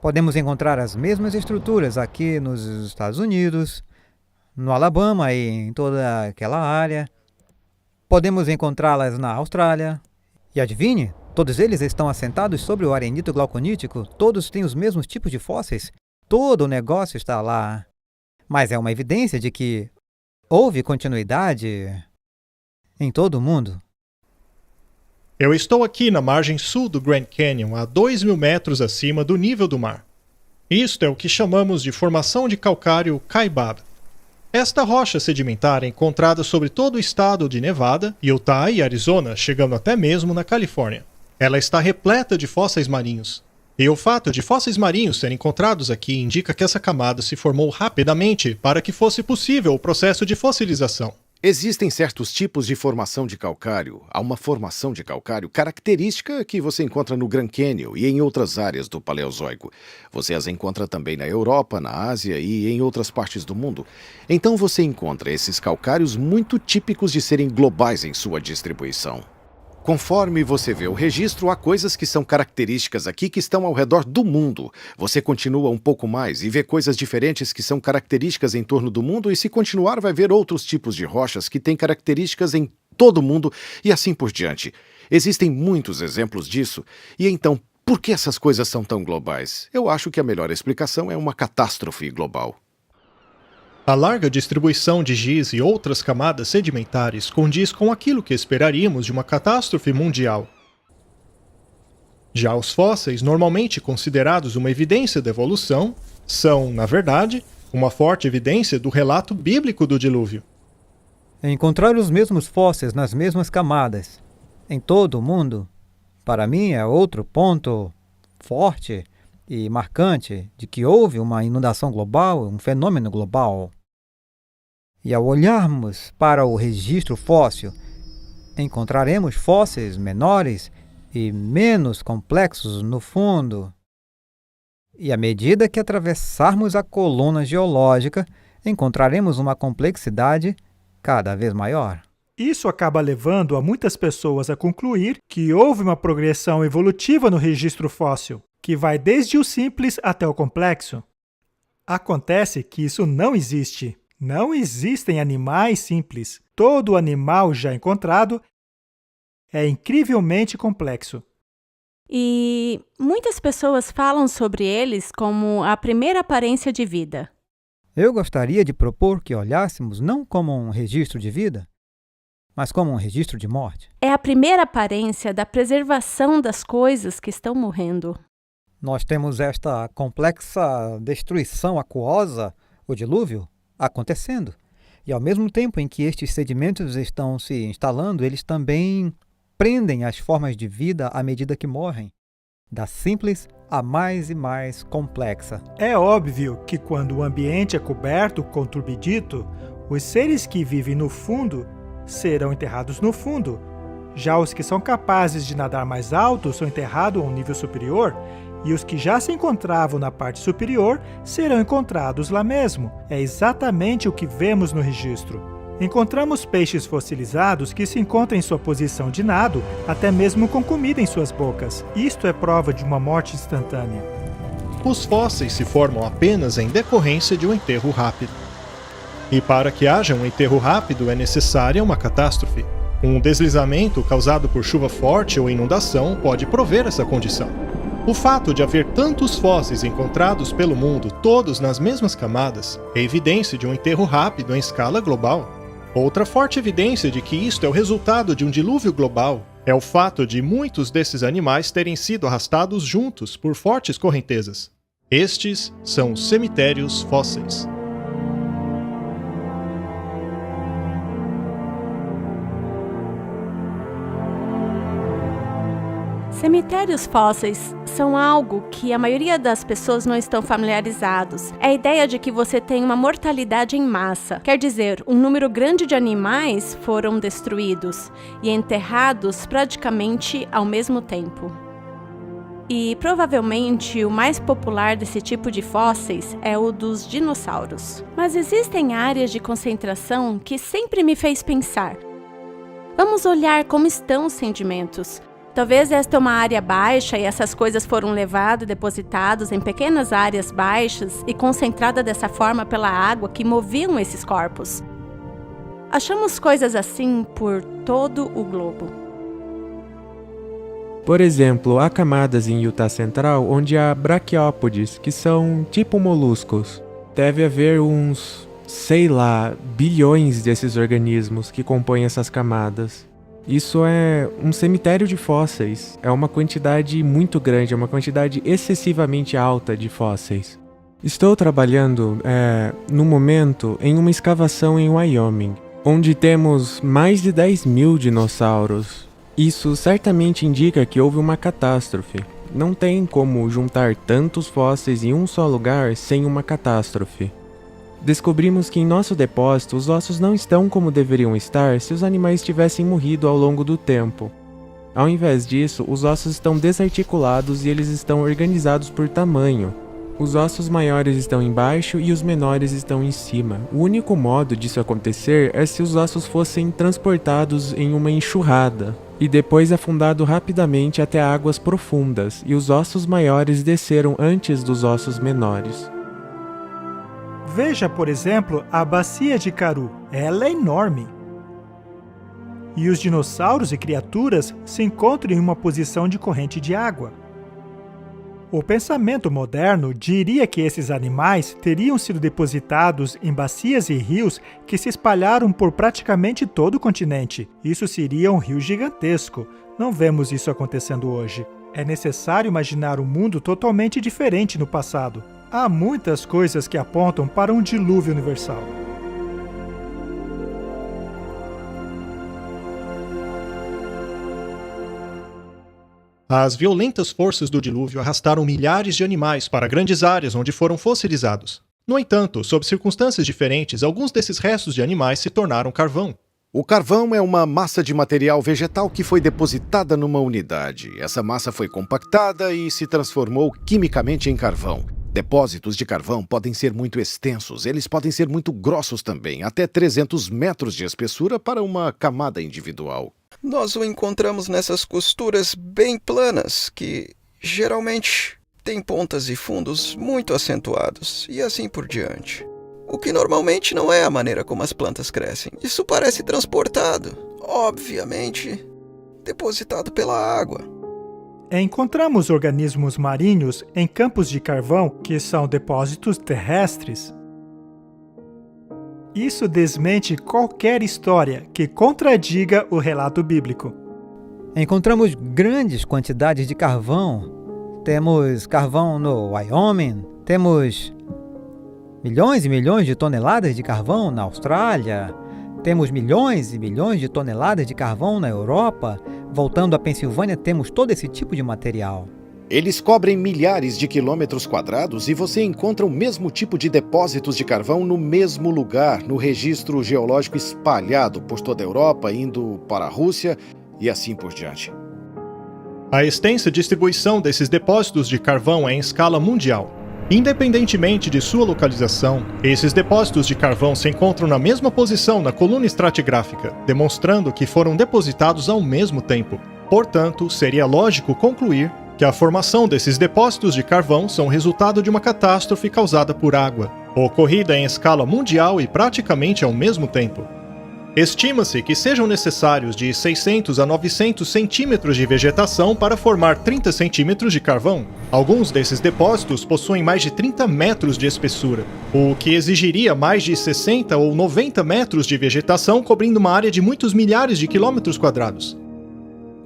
Podemos encontrar as mesmas estruturas aqui nos Estados Unidos, no Alabama e em toda aquela área. Podemos encontrá-las na Austrália. E adivinhe, todos eles estão assentados sobre o arenito glauconítico, todos têm os mesmos tipos de fósseis, todo o negócio está lá. Mas é uma evidência de que houve continuidade em todo o mundo. Eu estou aqui na margem sul do Grand Canyon, a 2.000 metros acima do nível do mar. Isto é o que chamamos de formação de calcário Kaibab. Esta rocha sedimentar é encontrada sobre todo o estado de Nevada, Utah e Arizona, chegando até mesmo na Califórnia. Ela está repleta de fósseis marinhos. E o fato de fósseis marinhos serem encontrados aqui indica que essa camada se formou rapidamente para que fosse possível o processo de fossilização. Existem certos tipos de formação de calcário. Há uma formação de calcário característica que você encontra no Grand Canyon e em outras áreas do Paleozoico. Você as encontra também na Europa, na Ásia e em outras partes do mundo. Então você encontra esses calcários muito típicos de serem globais em sua distribuição. Conforme você vê o registro, há coisas que são características aqui que estão ao redor do mundo. Você continua um pouco mais e vê coisas diferentes que são características em torno do mundo, e se continuar vai ver outros tipos de rochas que têm características em todo o mundo e assim por diante. Existem muitos exemplos disso. E então, por que essas coisas são tão globais? Eu acho que a melhor explicação é uma catástrofe global. A larga distribuição de giz e outras camadas sedimentares condiz com aquilo que esperaríamos de uma catástrofe mundial. Já os fósseis, normalmente considerados uma evidência da evolução, são, na verdade, uma forte evidência do relato bíblico do dilúvio. Encontrar os mesmos fósseis nas mesmas camadas, em todo o mundo, para mim é outro ponto forte e marcante de que houve uma inundação global, um fenômeno global. E ao olharmos para o registro fóssil, encontraremos fósseis menores e menos complexos no fundo. E à medida que atravessarmos a coluna geológica, encontraremos uma complexidade cada vez maior. Isso acaba levando a muitas pessoas a concluir que houve uma progressão evolutiva no registro fóssil, que vai desde o simples até o complexo. Acontece que isso não existe. Não existem animais simples. Todo animal já encontrado é incrivelmente complexo. E muitas pessoas falam sobre eles como a primeira aparência de vida. Eu gostaria de propor que olhássemos não como um registro de vida, mas como um registro de morte. É a primeira aparência da preservação das coisas que estão morrendo. Nós temos esta complexa destruição aquosa, o dilúvio, acontecendo. E ao mesmo tempo em que estes sedimentos estão se instalando, eles também prendem as formas de vida à medida que morrem, da simples a mais e mais complexa. É óbvio que quando o ambiente é coberto com turbidito, os seres que vivem no fundo serão enterrados no fundo. Já os que são capazes de nadar mais alto são enterrados a um nível superior, e os que já se encontravam na parte superior serão encontrados lá mesmo. É exatamente o que vemos no registro. Encontramos peixes fossilizados que se encontram em sua posição de nado, até mesmo com comida em suas bocas. Isto é prova de uma morte instantânea. Os fósseis se formam apenas em decorrência de um enterro rápido. E para que haja um enterro rápido é necessária uma catástrofe. Um deslizamento causado por chuva forte ou inundação pode prover essa condição. O fato de haver tantos fósseis encontrados pelo mundo, todos nas mesmas camadas, é evidência de um enterro rápido em escala global. Outra forte evidência de que isto é o resultado de um dilúvio global é o fato de muitos desses animais terem sido arrastados juntos por fortes correntezas. Estes são os cemitérios fósseis. Cemitérios fósseis são algo que a maioria das pessoas não estão familiarizados. É a ideia de que você tem uma mortalidade em massa. Quer dizer, um número grande de animais foram destruídos e enterrados praticamente ao mesmo tempo. E provavelmente o mais popular desse tipo de fósseis é o dos dinossauros. Mas existem áreas de concentração que sempre me fez pensar. Vamos olhar como estão os sedimentos. Talvez esta é uma área baixa e essas coisas foram levadas e depositadas em pequenas áreas baixas e concentradas dessa forma pela água que moviam esses corpos. Achamos coisas assim por todo o globo. Por exemplo, há camadas em Utah Central onde há braquiópodes, que são tipo moluscos. Deve haver uns, bilhões desses organismos que compõem essas camadas. Isso é um cemitério de fósseis. É uma quantidade muito grande, é uma quantidade excessivamente alta de fósseis. Estou trabalhando, no momento, em uma escavação em Wyoming, onde temos mais de 10.000 dinossauros. Isso certamente indica que houve uma catástrofe. Não tem como juntar tantos fósseis em um só lugar sem uma catástrofe. Descobrimos que em nosso depósito os ossos não estão como deveriam estar se os animais tivessem morrido ao longo do tempo. Ao invés disso, os ossos estão desarticulados e eles estão organizados por tamanho. Os ossos maiores estão embaixo e os menores estão em cima. O único modo disso acontecer é se os ossos fossem transportados em uma enxurrada e depois afundado rapidamente até águas profundas, e os ossos maiores desceram antes dos ossos menores. Veja, por exemplo, a bacia de Karoo. Ela é enorme. E os dinossauros e criaturas se encontram em uma posição de corrente de água. O pensamento moderno diria que esses animais teriam sido depositados em bacias e rios que se espalharam por praticamente todo o continente. Isso seria um rio gigantesco. Não vemos isso acontecendo hoje. É necessário imaginar um mundo totalmente diferente no passado. Há muitas coisas que apontam para um dilúvio universal. As violentas forças do dilúvio arrastaram milhares de animais para grandes áreas onde foram fossilizados. No entanto, sob circunstâncias diferentes, alguns desses restos de animais se tornaram carvão. O carvão é uma massa de material vegetal que foi depositada numa unidade. Essa massa foi compactada e se transformou quimicamente em carvão. Depósitos de carvão podem ser muito extensos, eles podem ser muito grossos também, até 300 metros de espessura para uma camada individual. Nós o encontramos nessas costuras bem planas, que geralmente têm pontas e fundos muito acentuados, e assim por diante. O que normalmente não é a maneira como as plantas crescem. Isso parece transportado, obviamente, depositado pela água. Encontramos organismos marinhos em campos de carvão que são depósitos terrestres. Isso desmente qualquer história que contradiga o relato bíblico. Encontramos grandes quantidades de carvão. Temos carvão no Wyoming, temos milhões e milhões de toneladas de carvão na Austrália, temos milhões e milhões de toneladas de carvão na Europa. Voltando à Pensilvânia, temos todo esse tipo de material. Eles cobrem milhares de quilômetros quadrados e você encontra o mesmo tipo de depósitos de carvão no mesmo lugar, no registro geológico espalhado por toda a Europa, indo para a Rússia e assim por diante. A extensa distribuição desses depósitos de carvão é em escala mundial. Independentemente de sua localização, esses depósitos de carvão se encontram na mesma posição na coluna estratigráfica, demonstrando que foram depositados ao mesmo tempo. Portanto, seria lógico concluir que a formação desses depósitos de carvão são resultado de uma catástrofe causada por água, ocorrida em escala mundial e praticamente ao mesmo tempo. Estima-se que sejam necessários de 600 a 900 centímetros de vegetação para formar 30 centímetros de carvão. Alguns desses depósitos possuem mais de 30 metros de espessura, o que exigiria mais de 60 ou 90 metros de vegetação cobrindo uma área de muitos milhares de quilômetros quadrados.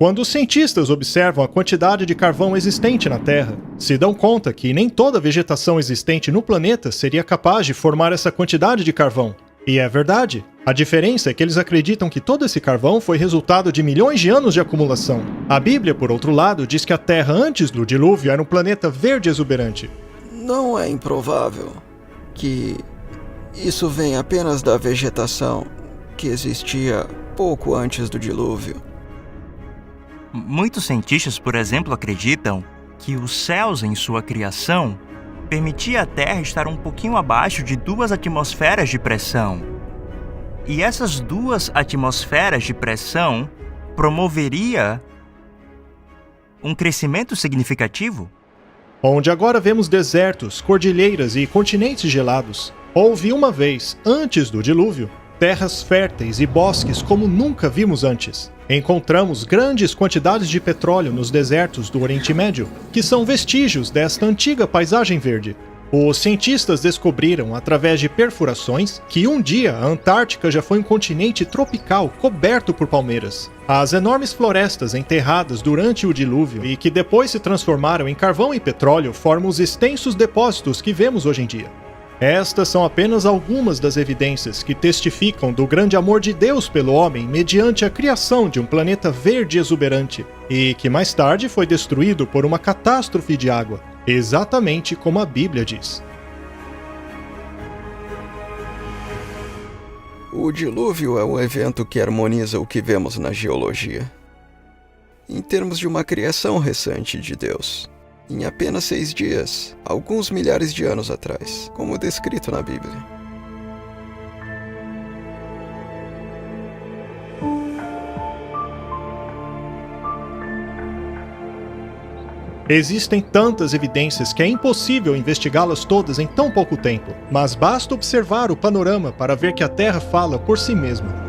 Quando os cientistas observam a quantidade de carvão existente na Terra, se dão conta que nem toda a vegetação existente no planeta seria capaz de formar essa quantidade de carvão. E é verdade. A diferença é que eles acreditam que todo esse carvão foi resultado de milhões de anos de acumulação. A Bíblia, por outro lado, diz que a Terra antes do dilúvio era um planeta verde exuberante. Não é improvável que isso venha apenas da vegetação que existia pouco antes do dilúvio. Muitos cientistas, por exemplo, acreditam que os céus em sua criação permitia a Terra estar um pouquinho abaixo de 2 atmosferas de pressão. E essas 2 atmosferas de pressão promoveria um crescimento significativo? Onde agora vemos desertos, cordilheiras e continentes gelados, houve uma vez, antes do dilúvio, terras férteis e bosques como nunca vimos antes. Encontramos grandes quantidades de petróleo nos desertos do Oriente Médio, que são vestígios desta antiga paisagem verde. Os cientistas descobriram, através de perfurações, que um dia a Antártica já foi um continente tropical coberto por palmeiras. As enormes florestas enterradas durante o dilúvio e que depois se transformaram em carvão e petróleo formam os extensos depósitos que vemos hoje em dia. Estas são apenas algumas das evidências que testificam do grande amor de Deus pelo homem mediante a criação de um planeta verde exuberante, e que mais tarde foi destruído por uma catástrofe de água, exatamente como a Bíblia diz. O dilúvio é um evento que harmoniza o que vemos na geologia. Em termos de uma criação recente de Deus, em apenas 6 dias, alguns milhares de anos atrás, como descrito na Bíblia. Existem tantas evidências que é impossível investigá-las todas em tão pouco tempo, mas basta observar o panorama para ver que a Terra fala por si mesma.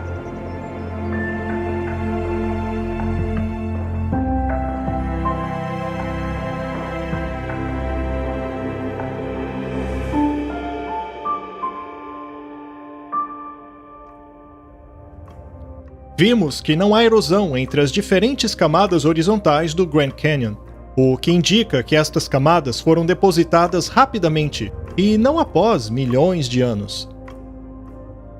Vimos que não há erosão entre as diferentes camadas horizontais do Grand Canyon, o que indica que estas camadas foram depositadas rapidamente e não após milhões de anos.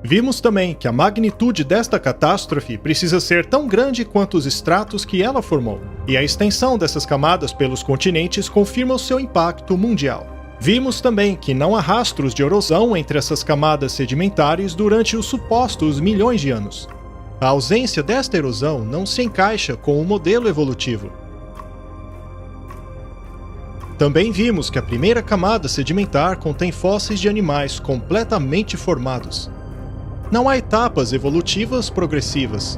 Vimos também que a magnitude desta catástrofe precisa ser tão grande quanto os estratos que ela formou, e a extensão dessas camadas pelos continentes confirma o seu impacto mundial. Vimos também que não há rastros de erosão entre essas camadas sedimentares durante os supostos milhões de anos. A ausência desta erosão não se encaixa com o modelo evolutivo. Também vimos que a primeira camada sedimentar contém fósseis de animais completamente formados. Não há etapas evolutivas progressivas.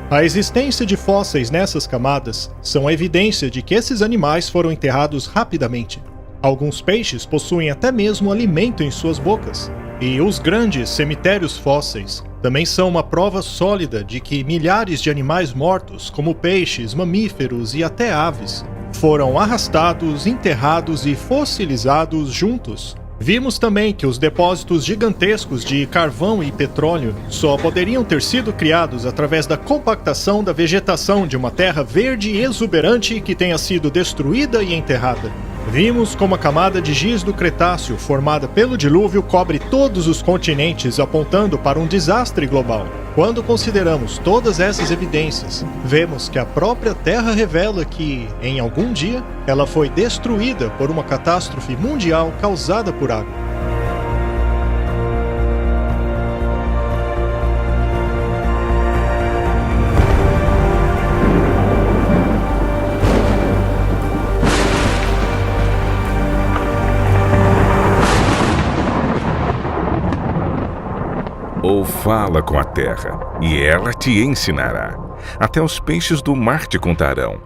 A existência de fósseis nessas camadas são a evidência de que esses animais foram enterrados rapidamente. Alguns peixes possuem até mesmo alimento em suas bocas. E os grandes cemitérios fósseis também são uma prova sólida de que milhares de animais mortos, como peixes, mamíferos e até aves, foram arrastados, enterrados e fossilizados juntos. Vimos também que os depósitos gigantescos de carvão e petróleo só poderiam ter sido criados através da compactação da vegetação de uma terra verde e exuberante que tenha sido destruída e enterrada. Vimos como a camada de giz do Cretáceo, formada pelo dilúvio, cobre todos os continentes, apontando para um desastre global. Quando consideramos todas essas evidências, vemos que a própria Terra revela que, em algum dia, ela foi destruída por uma catástrofe mundial causada por água. Ou fala com a terra, e ela te ensinará. Até os peixes do mar te contarão.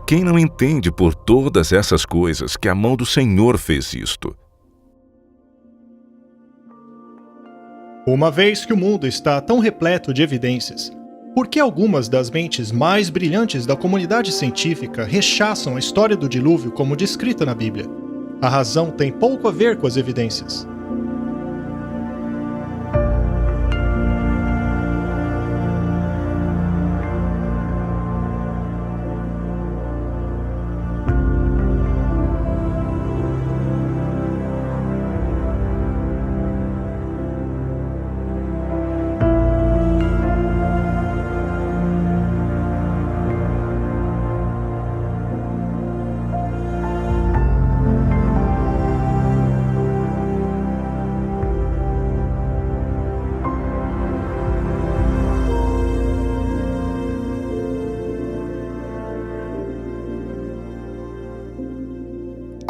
Quem não entende por todas essas coisas que a mão do Senhor fez isto? Uma vez que o mundo está tão repleto de evidências, por que algumas das mentes mais brilhantes da comunidade científica rechaçam a história do dilúvio como descrita na Bíblia? A razão tem pouco a ver com as evidências.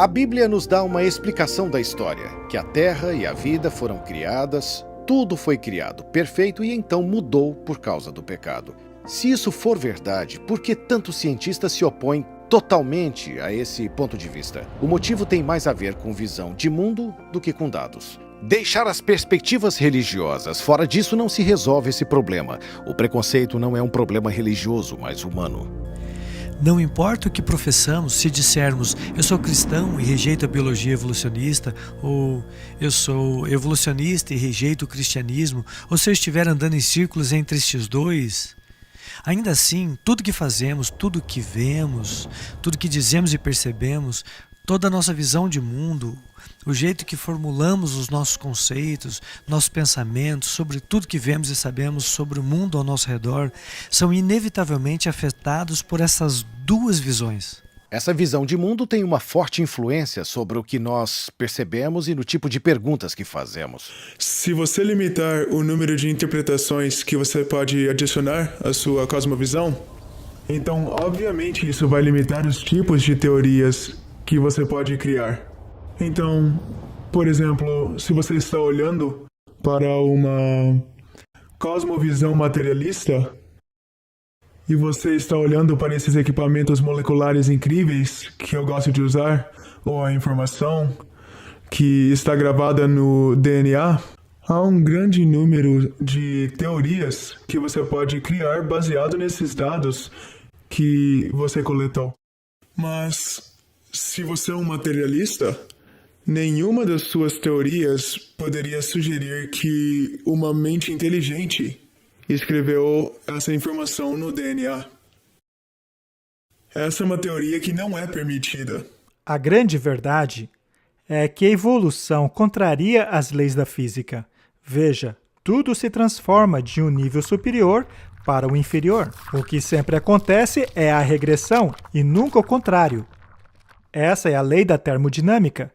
A Bíblia nos dá uma explicação da história, que a Terra e a vida foram criadas, tudo foi criado perfeito e então mudou por causa do pecado. Se isso for verdade, por que tantos cientistas se opõem totalmente a esse ponto de vista? O motivo tem mais a ver com visão de mundo do que com dados. Deixar as perspectivas religiosas. Fora disso não se resolve esse problema. O preconceito não é um problema religioso, mas humano. Não importa o que professamos, se dissermos eu sou cristão e rejeito a biologia evolucionista, ou eu sou evolucionista e rejeito o cristianismo, ou se eu estiver andando em círculos entre estes dois, ainda assim, tudo que fazemos, tudo que vemos, tudo que dizemos e percebemos, toda a nossa visão de mundo, o jeito que formulamos os nossos conceitos, nossos pensamentos sobre tudo que vemos e sabemos sobre o mundo ao nosso redor, são inevitavelmente afetados por essas duas visões. Essa visão de mundo tem uma forte influência sobre o que nós percebemos e no tipo de perguntas que fazemos. Se você limitar o número de interpretações que você pode adicionar à sua cosmovisão, então, obviamente, isso vai limitar os tipos de teorias que você pode criar. Então, por exemplo, se você está olhando para uma cosmovisão materialista e você está olhando para esses equipamentos moleculares incríveis que eu gosto de usar, ou a informação que está gravada no DNA, há um grande número de teorias que você pode criar baseado nesses dados que você coletou. Mas se você é um materialista, nenhuma das suas teorias poderia sugerir que uma mente inteligente escreveu essa informação no DNA. Essa é uma teoria que não é permitida. A grande verdade é que a evolução contraria as leis da física. Veja, tudo se transforma de um nível superior para o inferior. O que sempre acontece é a regressão e nunca o contrário. Essa é a lei da termodinâmica.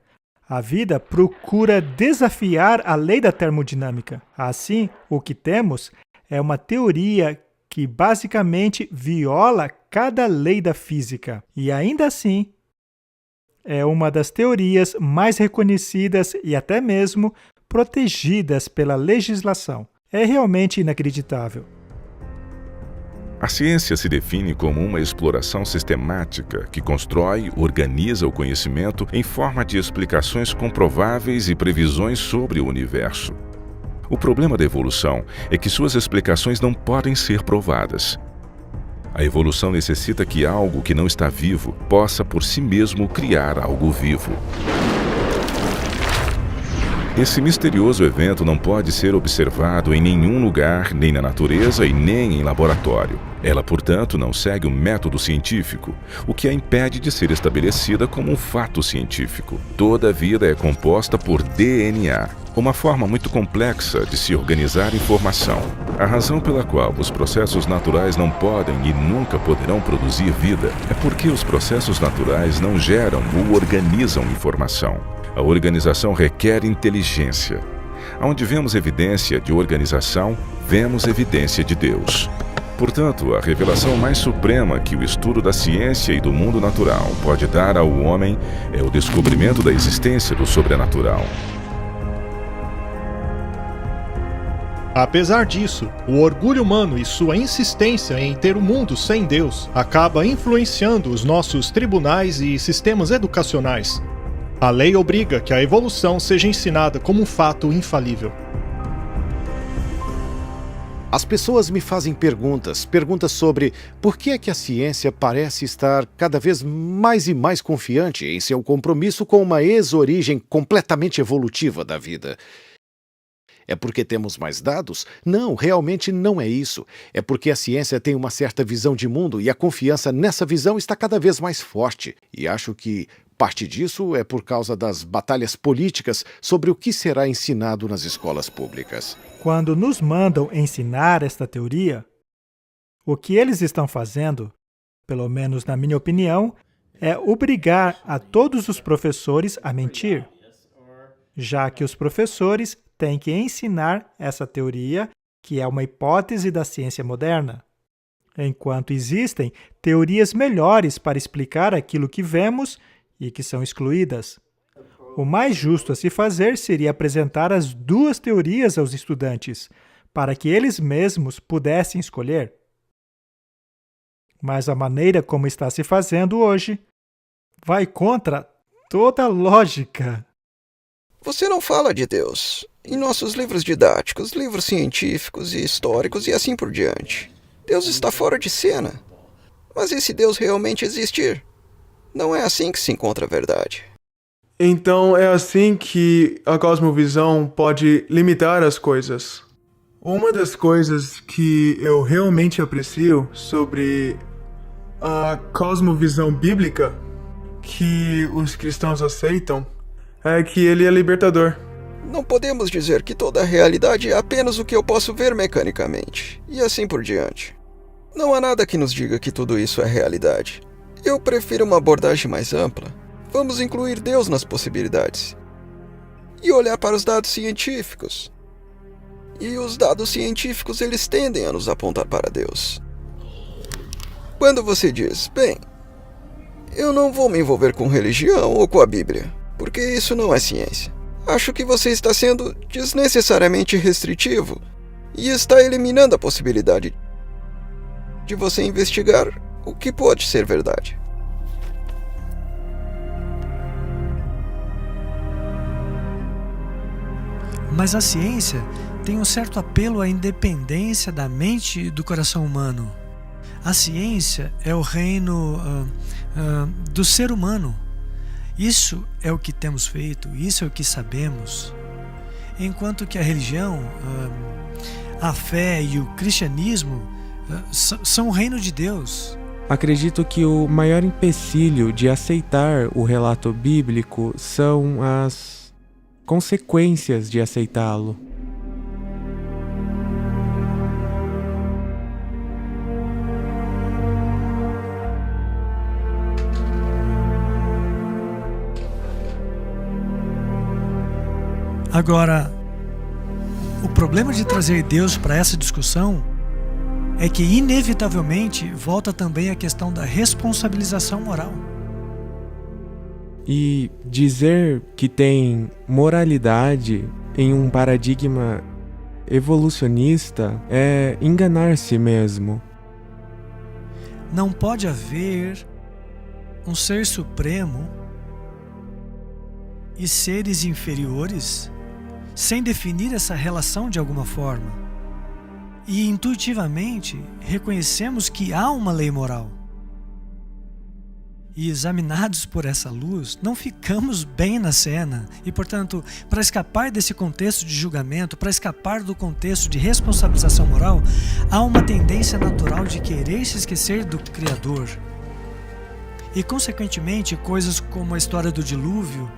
A vida procura desafiar a lei da termodinâmica. Assim, o que temos é uma teoria que basicamente viola cada lei da física. E ainda assim, é uma das teorias mais reconhecidas e até mesmo protegidas pela legislação. É realmente inacreditável. A ciência se define como uma exploração sistemática que constrói, organiza o conhecimento em forma de explicações comprováveis e previsões sobre o universo. O problema da evolução é que suas explicações não podem ser provadas. A evolução necessita que algo que não está vivo possa por si mesmo criar algo vivo. Esse misterioso evento não pode ser observado em nenhum lugar, nem na natureza e nem em laboratório. Ela, portanto, não segue o método científico, o que a impede de ser estabelecida como um fato científico. Toda a vida é composta por DNA, uma forma muito complexa de se organizar informação. A razão pela qual os processos naturais não podem e nunca poderão produzir vida é porque os processos naturais não geram ou organizam informação. A organização requer inteligência. Onde vemos evidência de organização, vemos evidência de Deus. Portanto, a revelação mais suprema que o estudo da ciência e do mundo natural pode dar ao homem é o descobrimento da existência do sobrenatural. Apesar disso, o orgulho humano e sua insistência em ter o mundo sem Deus acaba influenciando os nossos tribunais e sistemas educacionais. A lei obriga que a evolução seja ensinada como um fato infalível. As pessoas me fazem perguntas sobre por que é que a ciência parece estar cada vez mais e mais confiante em seu compromisso com uma ex-origem completamente evolutiva da vida. É porque temos mais dados? Não, realmente não é isso. É porque a ciência tem uma certa visão de mundo e a confiança nessa visão está cada vez mais forte. E acho que parte disso é por causa das batalhas políticas sobre o que será ensinado nas escolas públicas. Quando nos mandam ensinar esta teoria, o que eles estão fazendo, pelo menos na minha opinião, é obrigar a todos os professores a mentir, já que os professores têm que ensinar essa teoria, que é uma hipótese da ciência moderna, enquanto existem teorias melhores para explicar aquilo que vemos e que são excluídas. O mais justo a se fazer seria apresentar as duas teorias aos estudantes, para que eles mesmos pudessem escolher. Mas a maneira como está se fazendo hoje vai contra toda a lógica. Você não fala de Deus em nossos livros didáticos, livros científicos e históricos e assim por diante. Deus está fora de cena. Mas e se Deus realmente existir? Não é assim que se encontra a verdade. Então é assim que a cosmovisão pode limitar as coisas. Uma das coisas que eu realmente aprecio sobre a cosmovisão bíblica que os cristãos aceitam é que ele é libertador. Não podemos dizer que toda a realidade é apenas o que eu posso ver mecanicamente, e assim por diante. Não há nada que nos diga que tudo isso é realidade. Eu prefiro uma abordagem mais ampla. Vamos incluir Deus nas possibilidades. E olhar para os dados científicos. E os dados científicos, eles tendem a nos apontar para Deus. Quando você diz, bem, eu não vou me envolver com religião ou com a Bíblia, porque isso não é ciência. Acho que você está sendo desnecessariamente restritivo e está eliminando a possibilidade de você investigar o que pode ser verdade. Mas a ciência tem um certo apelo à independência da mente e do coração humano. A ciência é o reino do ser humano. Isso é o que temos feito, isso é o que sabemos. Enquanto que a religião, a fé e o cristianismo são o reino de Deus. Acredito que o maior empecilho de aceitar o relato bíblico são as consequências de aceitá-lo. Agora, o problema de trazer Deus para essa discussão é que, inevitavelmente, volta também a questão da responsabilização moral. E dizer que tem moralidade em um paradigma evolucionista é enganar-se mesmo. Não pode haver um ser supremo e seres inferiores sem definir essa relação de alguma forma. E intuitivamente reconhecemos que há uma lei moral. E examinados por essa luz, não ficamos bem na cena. E, portanto, para escapar desse contexto de julgamento, para escapar do contexto de responsabilização moral, há uma tendência natural de querer se esquecer do Criador. E, consequentemente, coisas como a história do dilúvio,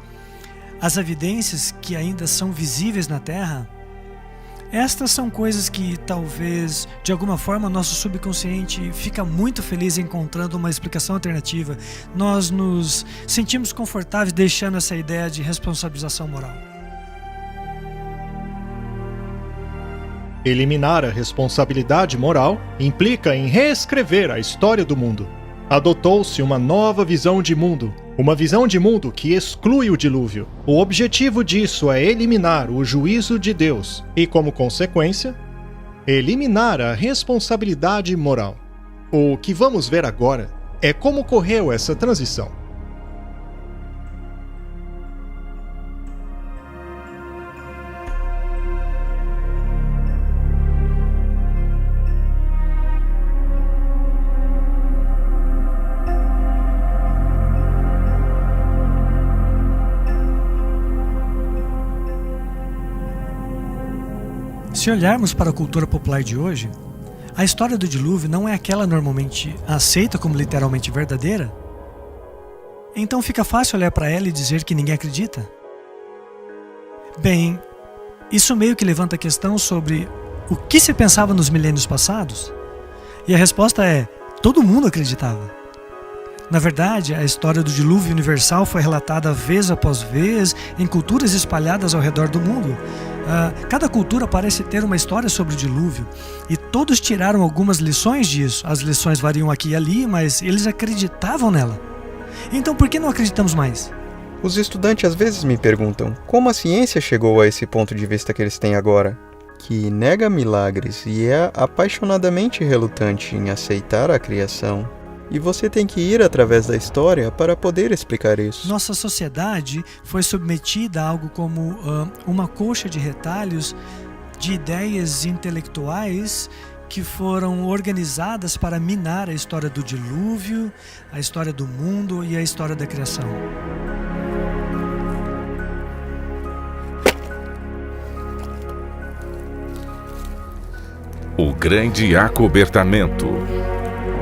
as evidências que ainda são visíveis na Terra, estas são coisas que talvez, de alguma forma, nosso subconsciente fica muito feliz encontrando uma explicação alternativa. Nós nos sentimos confortáveis deixando essa ideia de responsabilização moral. Eliminar a responsabilidade moral implica em reescrever a história do mundo. Adotou-se uma nova visão de mundo, uma visão de mundo que exclui o dilúvio. O objetivo disso é eliminar o juízo de Deus e, como consequência, eliminar a responsabilidade moral. O que vamos ver agora é como ocorreu essa transição. Se olharmos para a cultura popular de hoje, a história do dilúvio não é aquela normalmente aceita como literalmente verdadeira. Então fica fácil olhar para ela e dizer que ninguém acredita. Bem, isso meio que levanta a questão sobre o que se pensava nos milênios passados. E a resposta é: todo mundo acreditava. Na verdade, a história do dilúvio universal foi relatada vez após vez em culturas espalhadas ao redor do mundo. Cada cultura parece ter uma história sobre o dilúvio e todos tiraram algumas lições disso. As lições variam aqui e ali, mas eles acreditavam nela. Então por que não acreditamos mais? Os estudantes às vezes me perguntam como a ciência chegou a esse ponto de vista que eles têm agora, que nega milagres e é apaixonadamente relutante em aceitar a criação. E você tem que ir através da história para poder explicar isso. Nossa sociedade foi submetida a algo como uma colcha de retalhos de ideias intelectuais que foram organizadas para minar a história do dilúvio, a história do mundo e a história da criação. O grande acobertamento.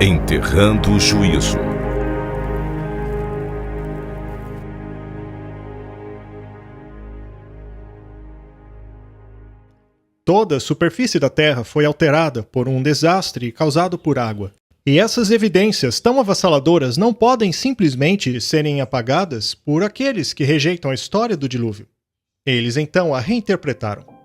Enterrando o juízo. Toda a superfície da Terra foi alterada por um desastre causado por água. E essas evidências tão avassaladoras não podem simplesmente serem apagadas por aqueles que rejeitam a história do dilúvio. Eles então a reinterpretaram.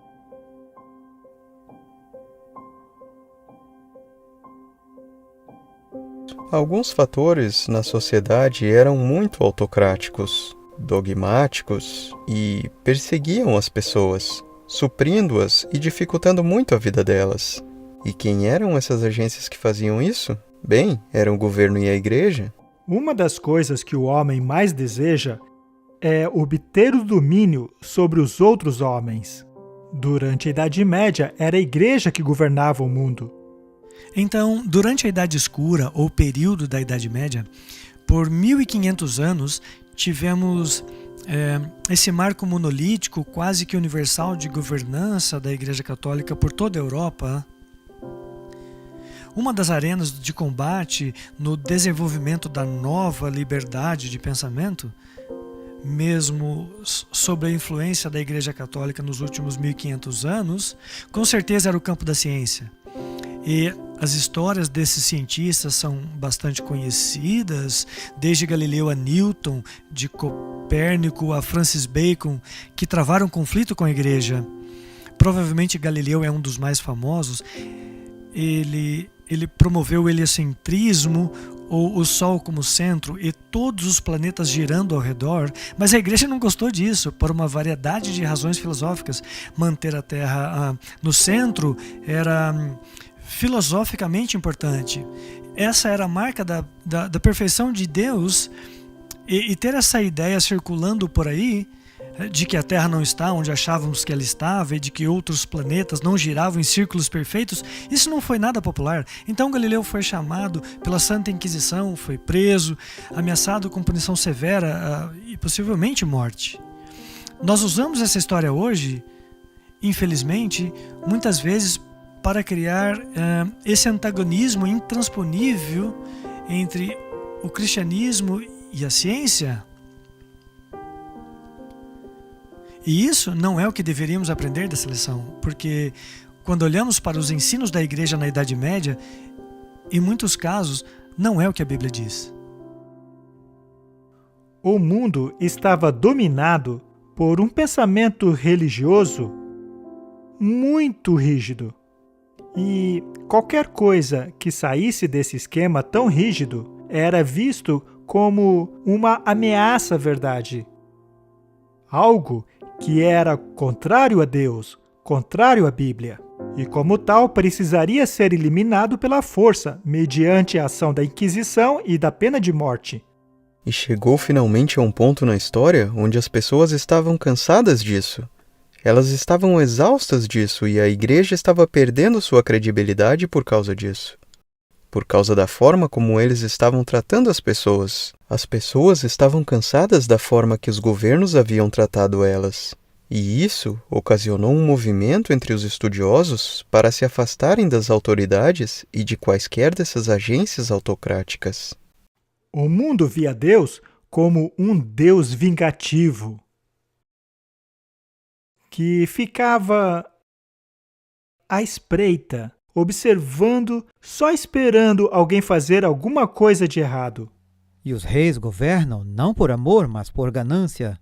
Alguns fatores na sociedade eram muito autocráticos, dogmáticos e perseguiam as pessoas, suprindo-as e dificultando muito a vida delas. E quem eram essas agências que faziam isso? Bem, eram o governo e a igreja. Uma das coisas que o homem mais deseja é obter o domínio sobre os outros homens. Durante a Idade Média, era a igreja que governava o mundo. Então, durante a Idade Escura, ou período da Idade Média, por 1500 anos, tivemos esse marco monolítico, quase que universal, de governança da Igreja Católica por toda a Europa. Uma das arenas de combate no desenvolvimento da nova liberdade de pensamento, mesmo sob a influência da Igreja Católica nos últimos 1500 anos, com certeza era o campo da ciência. E as histórias desses cientistas são bastante conhecidas, desde Galileu a Newton, de Copérnico a Francis Bacon, que travaram conflito com a igreja. Provavelmente Galileu é um dos mais famosos. Ele promoveu o heliocentrismo, ou o Sol como centro, e todos os planetas girando ao redor, mas a igreja não gostou disso, por uma variedade de razões filosóficas. Manter a Terra no centro era filosoficamente importante. Essa era a marca da perfeição de Deus, e ter essa ideia circulando por aí de que a Terra não está onde achávamos que ela estava e de que outros planetas não giravam em círculos perfeitos, isso não foi nada popular. Então Galileu foi chamado pela Santa Inquisição, foi preso, ameaçado com punição severa e possivelmente morte. Nós usamos essa história hoje, infelizmente, muitas vezes para criar esse antagonismo intransponível entre o cristianismo e a ciência. E isso não é o que deveríamos aprender dessa lição, porque quando olhamos para os ensinos da igreja na Idade Média, em muitos casos, não é o que a Bíblia diz. O mundo estava dominado por um pensamento religioso muito rígido. E qualquer coisa que saísse desse esquema tão rígido era visto como uma ameaça à verdade. Algo que era contrário a Deus, contrário à Bíblia. E como tal, precisaria ser eliminado pela força, mediante a ação da Inquisição e da pena de morte. E chegou finalmente a um ponto na história onde as pessoas estavam cansadas disso. Elas estavam exaustas disso e a igreja estava perdendo sua credibilidade por causa disso. Por causa da forma como eles estavam tratando as pessoas. As pessoas estavam cansadas da forma que os governos haviam tratado elas. E isso ocasionou um movimento entre os estudiosos para se afastarem das autoridades e de quaisquer dessas agências autocráticas. O mundo via Deus como um Deus vingativo, que ficava à espreita, observando, só esperando alguém fazer alguma coisa de errado. E os reis governam não por amor, mas por ganância.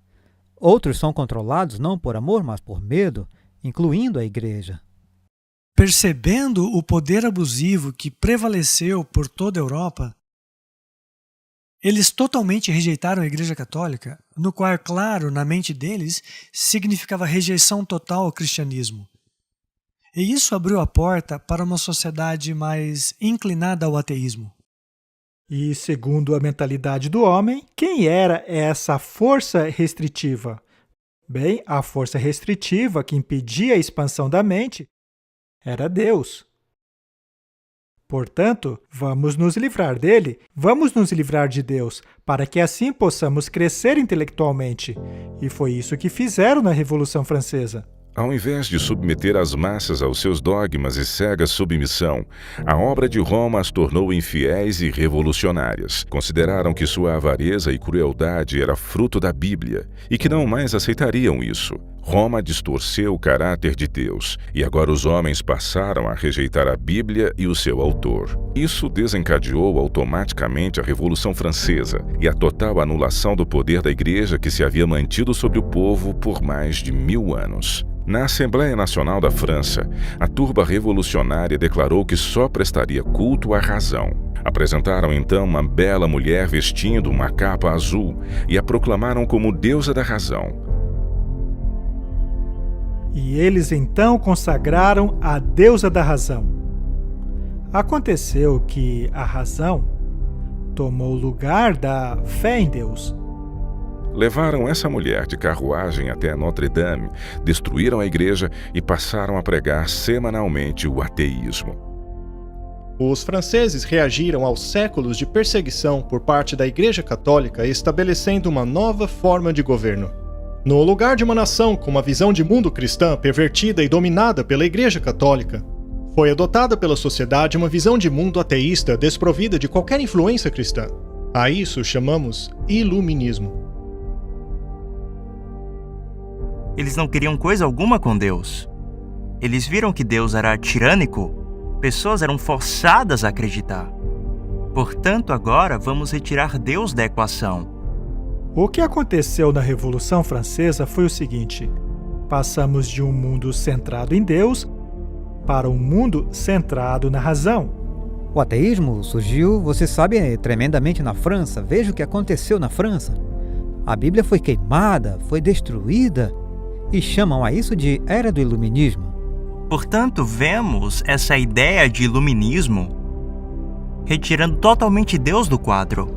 Outros são controlados não por amor, mas por medo, incluindo a igreja. Percebendo o poder abusivo que prevaleceu por toda a Europa, eles totalmente rejeitaram a Igreja Católica, no qual, claro, na mente deles, significava rejeição total ao cristianismo. E isso abriu a porta para uma sociedade mais inclinada ao ateísmo. E, segundo a mentalidade do homem, quem era essa força restritiva? Bem, a força restritiva que impedia a expansão da mente era Deus. Portanto, vamos nos livrar dele, vamos nos livrar de Deus, para que assim possamos crescer intelectualmente. E foi isso que fizeram na Revolução Francesa. Ao invés de submeter as massas aos seus dogmas e cega submissão, a obra de Roma as tornou infiéis e revolucionárias. Consideraram que sua avareza e crueldade era fruto da Bíblia e que não mais aceitariam isso. Roma distorceu o caráter de Deus e agora os homens passaram a rejeitar a Bíblia e o seu autor. Isso desencadeou automaticamente a Revolução Francesa e a total anulação do poder da Igreja que se havia mantido sobre o povo por mais de 1000 anos. Na Assembleia Nacional da França, a turba revolucionária declarou que só prestaria culto à razão. Apresentaram então uma bela mulher vestindo uma capa azul e a proclamaram como deusa da razão. E eles então consagraram a deusa da razão. Aconteceu que a razão tomou o lugar da fé em Deus. Levaram essa mulher de carruagem até Notre-Dame, destruíram a igreja e passaram a pregar semanalmente o ateísmo. Os franceses reagiram aos séculos de perseguição por parte da Igreja Católica, estabelecendo uma nova forma de governo. No lugar de uma nação com uma visão de mundo cristã pervertida e dominada pela Igreja Católica, foi adotada pela sociedade uma visão de mundo ateísta desprovida de qualquer influência cristã. A isso chamamos iluminismo. Eles não queriam coisa alguma com Deus. Eles viram que Deus era tirânico. Pessoas eram forçadas a acreditar. Portanto, agora vamos retirar Deus da equação. O que aconteceu na Revolução Francesa foi o seguinte: passamos de um mundo centrado em Deus para um mundo centrado na razão. O ateísmo surgiu, você sabe, tremendamente na França. Veja o que aconteceu na França. A Bíblia foi queimada, foi destruída. E chamam a isso de Era do Iluminismo. Portanto, vemos essa ideia de iluminismo retirando totalmente Deus do quadro.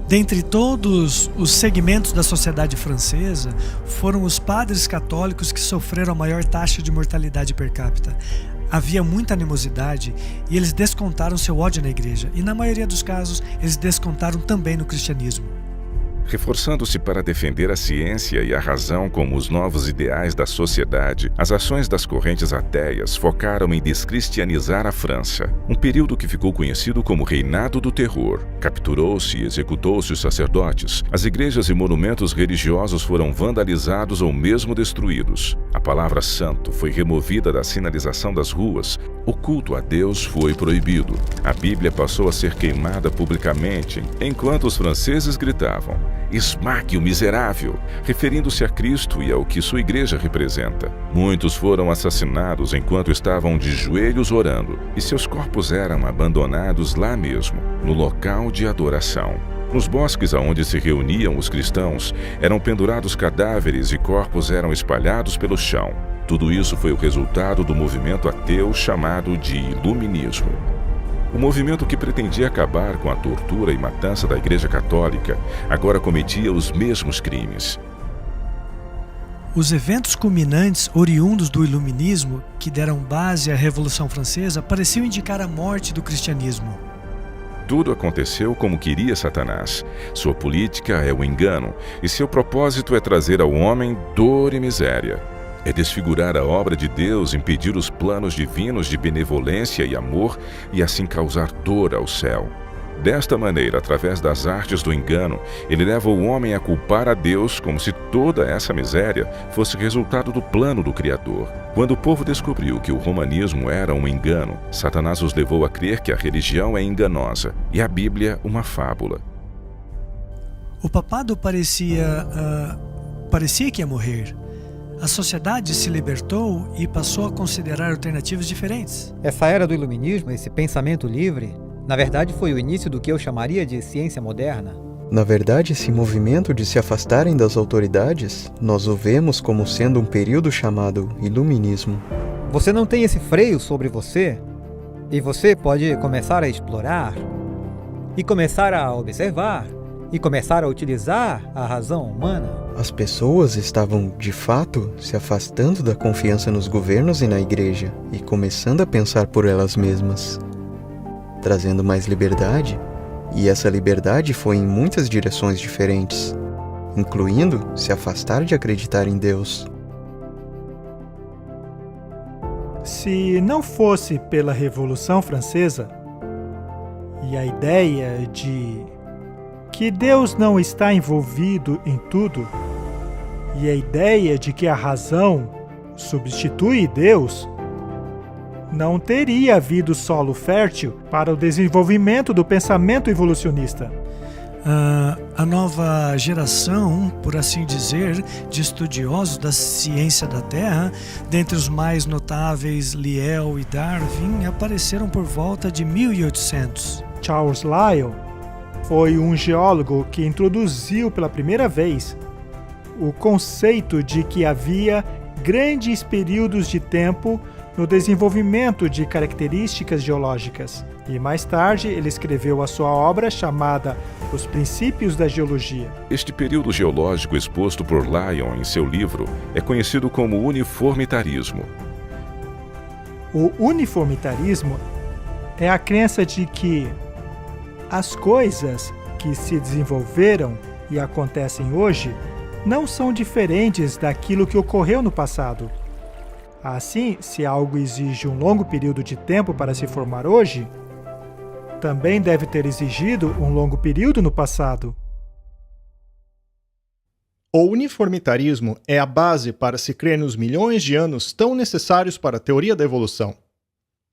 Dentre todos os segmentos da sociedade francesa, foram os padres católicos que sofreram a maior taxa de mortalidade per capita. Havia muita animosidade e eles descontaram seu ódio na igreja. E na maioria dos casos, eles descontaram também no cristianismo. Reforçando-se para defender a ciência e a razão como os novos ideais da sociedade, as ações das correntes ateias focaram em descristianizar a França, um período que ficou conhecido como Reinado do Terror. Capturou-se e executou-se os sacerdotes, as igrejas e monumentos religiosos foram vandalizados ou mesmo destruídos. A palavra santo foi removida da sinalização das ruas, o culto a Deus foi proibido. A Bíblia passou a ser queimada publicamente, enquanto os franceses gritavam: "Esmague o miserável", referindo-se a Cristo e ao que sua igreja representa. Muitos foram assassinados enquanto estavam de joelhos orando, e seus corpos eram abandonados lá mesmo, no local de adoração. Nos bosques aonde se reuniam os cristãos, eram pendurados cadáveres e corpos eram espalhados pelo chão. Tudo isso foi o resultado do movimento ateu chamado de Iluminismo. O movimento que pretendia acabar com a tortura e matança da Igreja Católica agora cometia os mesmos crimes. Os eventos culminantes oriundos do Iluminismo, que deram base à Revolução Francesa, pareciam indicar a morte do cristianismo. tudo aconteceu como queria Satanás. Sua política é o engano, e seu propósito é trazer ao homem dor e miséria. É desfigurar a obra de Deus, impedir os planos divinos de benevolência e amor e assim causar dor ao céu. Desta maneira, através das artes do engano, ele leva o homem a culpar a Deus como se toda essa miséria fosse resultado do plano do Criador. Quando o povo descobriu que o romanismo era um engano, Satanás os levou a crer que a religião é enganosa e a Bíblia uma fábula. O papado parecia que ia morrer. A sociedade se libertou e passou a considerar alternativas diferentes. Essa era do iluminismo, esse pensamento livre, na verdade foi o início do que eu chamaria de ciência moderna. Na verdade, esse movimento de se afastarem das autoridades, nós o vemos como sendo um período chamado iluminismo. Você não tem esse freio sobre você, e você pode começar a explorar, e começar a observar, e começar a utilizar a razão humana. As pessoas estavam, de fato, se afastando da confiança nos governos e na igreja, e começando a pensar por elas mesmas, trazendo mais liberdade, e essa liberdade foi em muitas direções diferentes, incluindo se afastar de acreditar em Deus. Se não fosse pela Revolução Francesa e a ideia de que Deus não está envolvido em tudo, e a ideia de que a razão substitui Deus, não teria havido solo fértil para o desenvolvimento do pensamento evolucionista. A nova geração, por assim dizer, de estudiosos da ciência da Terra, dentre os mais notáveis Lyell e Darwin, apareceram por volta de 1800. Charles Lyell foi um geólogo que introduziu pela primeira vez o conceito de que havia grandes períodos de tempo no desenvolvimento de características geológicas. E mais tarde ele escreveu a sua obra chamada Os Princípios da Geologia. Este período geológico exposto por Lyell em seu livro é conhecido como uniformitarismo. O uniformitarismo é a crença de que as coisas que se desenvolveram e acontecem hoje não são diferentes daquilo que ocorreu no passado. Assim, se algo exige um longo período de tempo para se formar hoje, também deve ter exigido um longo período no passado. O uniformitarismo é a base para se crer nos milhões de anos tão necessários para a teoria da evolução.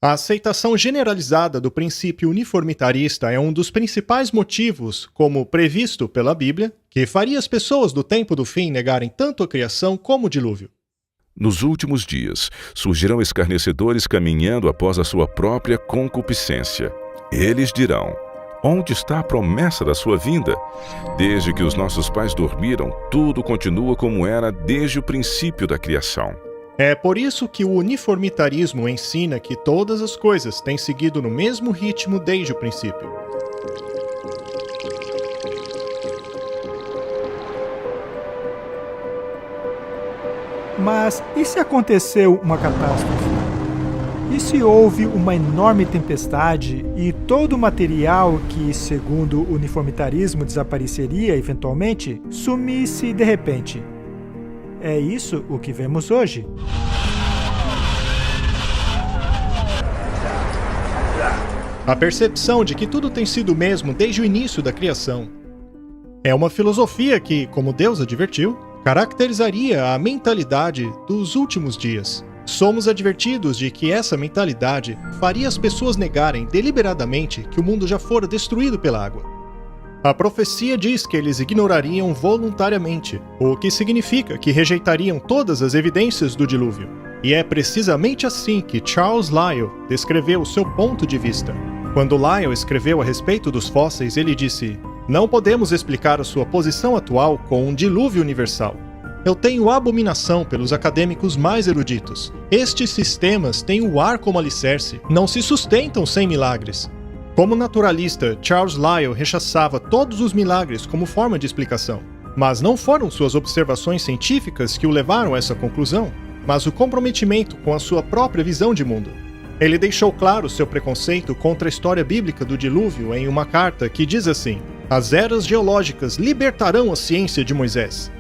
A aceitação generalizada do princípio uniformitarista é um dos principais motivos, como previsto pela Bíblia, que faria as pessoas do tempo do fim negarem tanto a criação como o dilúvio. Nos últimos dias, surgirão escarnecedores caminhando após a sua própria concupiscência. Eles dirão: onde está a promessa da sua vinda? Desde que os nossos pais dormiram, tudo continua como era desde o princípio da criação. É por isso que o uniformitarismo ensina que todas as coisas têm seguido no mesmo ritmo desde o princípio. Mas e se aconteceu uma catástrofe? E se houve uma enorme tempestade e todo o material que, segundo o uniformitarismo, desapareceria eventualmente, sumisse de repente? É isso o que vemos hoje. A percepção de que tudo tem sido o mesmo desde o início da criação é uma filosofia que, como Deus advertiu, caracterizaria a mentalidade dos últimos dias. Somos advertidos de que essa mentalidade faria as pessoas negarem deliberadamente que o mundo já fora destruído pela água. A profecia diz que eles ignorariam voluntariamente, o que significa que rejeitariam todas as evidências do dilúvio. E é precisamente assim que Charles Lyell descreveu o seu ponto de vista. Quando Lyell escreveu a respeito dos fósseis, ele disse: "Não podemos explicar a sua posição atual com um dilúvio universal. Eu tenho abominação pelos acadêmicos mais eruditos. Estes sistemas têm o ar como alicerce, não se sustentam sem milagres." Como naturalista, Charles Lyell rechaçava todos os milagres como forma de explicação. Mas não foram suas observações científicas que o levaram a essa conclusão, mas o comprometimento com a sua própria visão de mundo. Ele deixou claro seu preconceito contra a história bíblica do dilúvio em uma carta que diz assim: as eras geológicas libertarão a ciência de Moisés.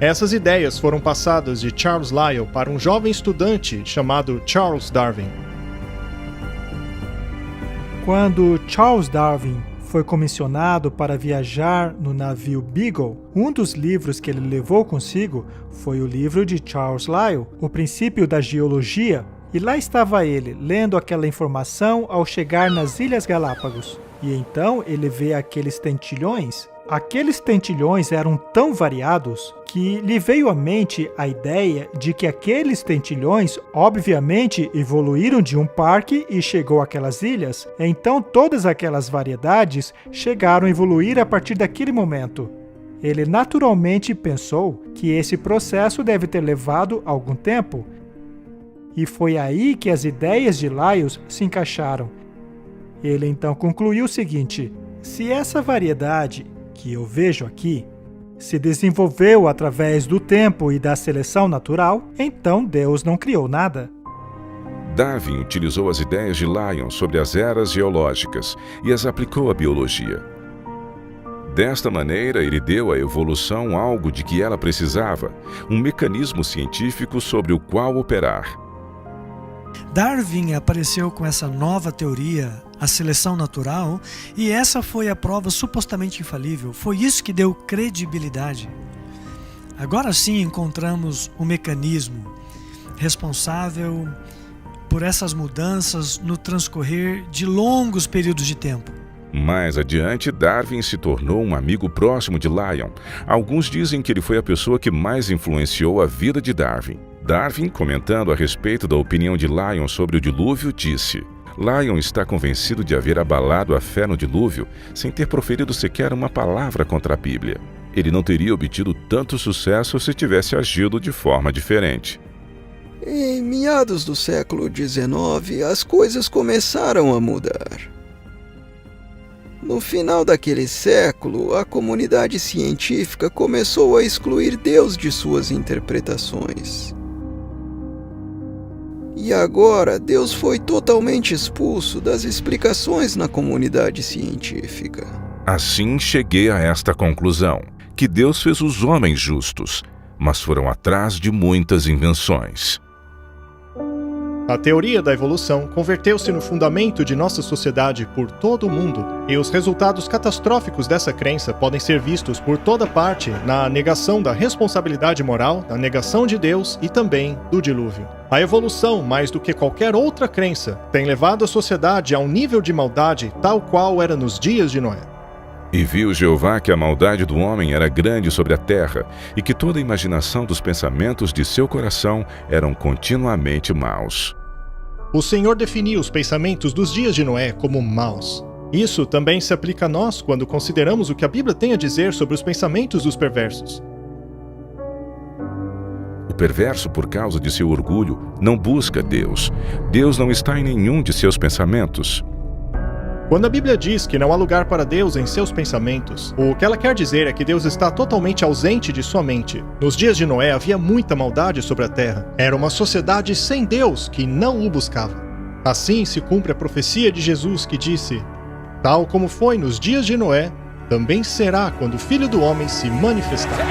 Essas ideias foram passadas de Charles Lyell para um jovem estudante chamado Charles Darwin. Quando Charles Darwin foi comissionado para viajar no navio Beagle, um dos livros que ele levou consigo foi o livro de Charles Lyell, O Princípio da Geologia, e lá estava ele, lendo aquela informação ao chegar nas Ilhas Galápagos. E então ele vê aqueles tentilhões. Aqueles tentilhões eram tão variados que lhe veio à mente a ideia de que aqueles tentilhões obviamente evoluíram de um parque e chegou àquelas ilhas. Então todas aquelas variedades chegaram a evoluir a partir daquele momento. Ele naturalmente pensou que esse processo deve ter levado algum tempo. E foi aí que as ideias de Lyell se encaixaram. Ele então concluiu o seguinte: se essa variedade que eu vejo aqui se desenvolveu através do tempo e da seleção natural, então Deus não criou nada. Darwin utilizou as ideias de Lyell sobre as eras geológicas e as aplicou à biologia. Desta maneira, ele deu à evolução algo de que ela precisava, um mecanismo científico sobre o qual operar. Darwin apareceu com essa nova teoria, a seleção natural, e essa foi a prova supostamente infalível. Foi isso que deu credibilidade. Agora sim encontramos um mecanismo responsável por essas mudanças no transcorrer de longos períodos de tempo. Mais adiante, Darwin se tornou um amigo próximo de Lyell. Alguns dizem que ele foi a pessoa que mais influenciou a vida de Darwin. Darwin, comentando a respeito da opinião de Lyell sobre o dilúvio, disse: Lyell está convencido de haver abalado a fé no dilúvio sem ter proferido sequer uma palavra contra a Bíblia. Ele não teria obtido tanto sucesso se tivesse agido de forma diferente. Em meados do século XIX, as coisas começaram a mudar. No final daquele século, a comunidade científica começou a excluir Deus de suas interpretações. E agora, Deus foi totalmente expulso das explicações na comunidade científica. Assim cheguei a esta conclusão, que Deus fez os homens justos, mas foram atrás de muitas invenções. A teoria da evolução converteu-se no fundamento de nossa sociedade por todo o mundo, e os resultados catastróficos dessa crença podem ser vistos por toda parte na negação da responsabilidade moral, na negação de Deus e também do dilúvio. A evolução, mais do que qualquer outra crença, tem levado a sociedade a um nível de maldade tal qual era nos dias de Noé. E viu Jeová que a maldade do homem era grande sobre a terra, e que toda a imaginação dos pensamentos de seu coração eram continuamente maus. O Senhor definiu os pensamentos dos dias de Noé como maus. Isso também se aplica a nós quando consideramos o que a Bíblia tem a dizer sobre os pensamentos dos perversos. O perverso, por causa de seu orgulho, não busca Deus. Deus não está em nenhum de seus pensamentos. Quando a Bíblia diz que não há lugar para Deus em seus pensamentos, o que ela quer dizer é que Deus está totalmente ausente de sua mente. Nos dias de Noé havia muita maldade sobre a terra. Era uma sociedade sem Deus que não o buscava. Assim se cumpre a profecia de Jesus que disse: tal como foi nos dias de Noé, também será quando o Filho do Homem se manifestar.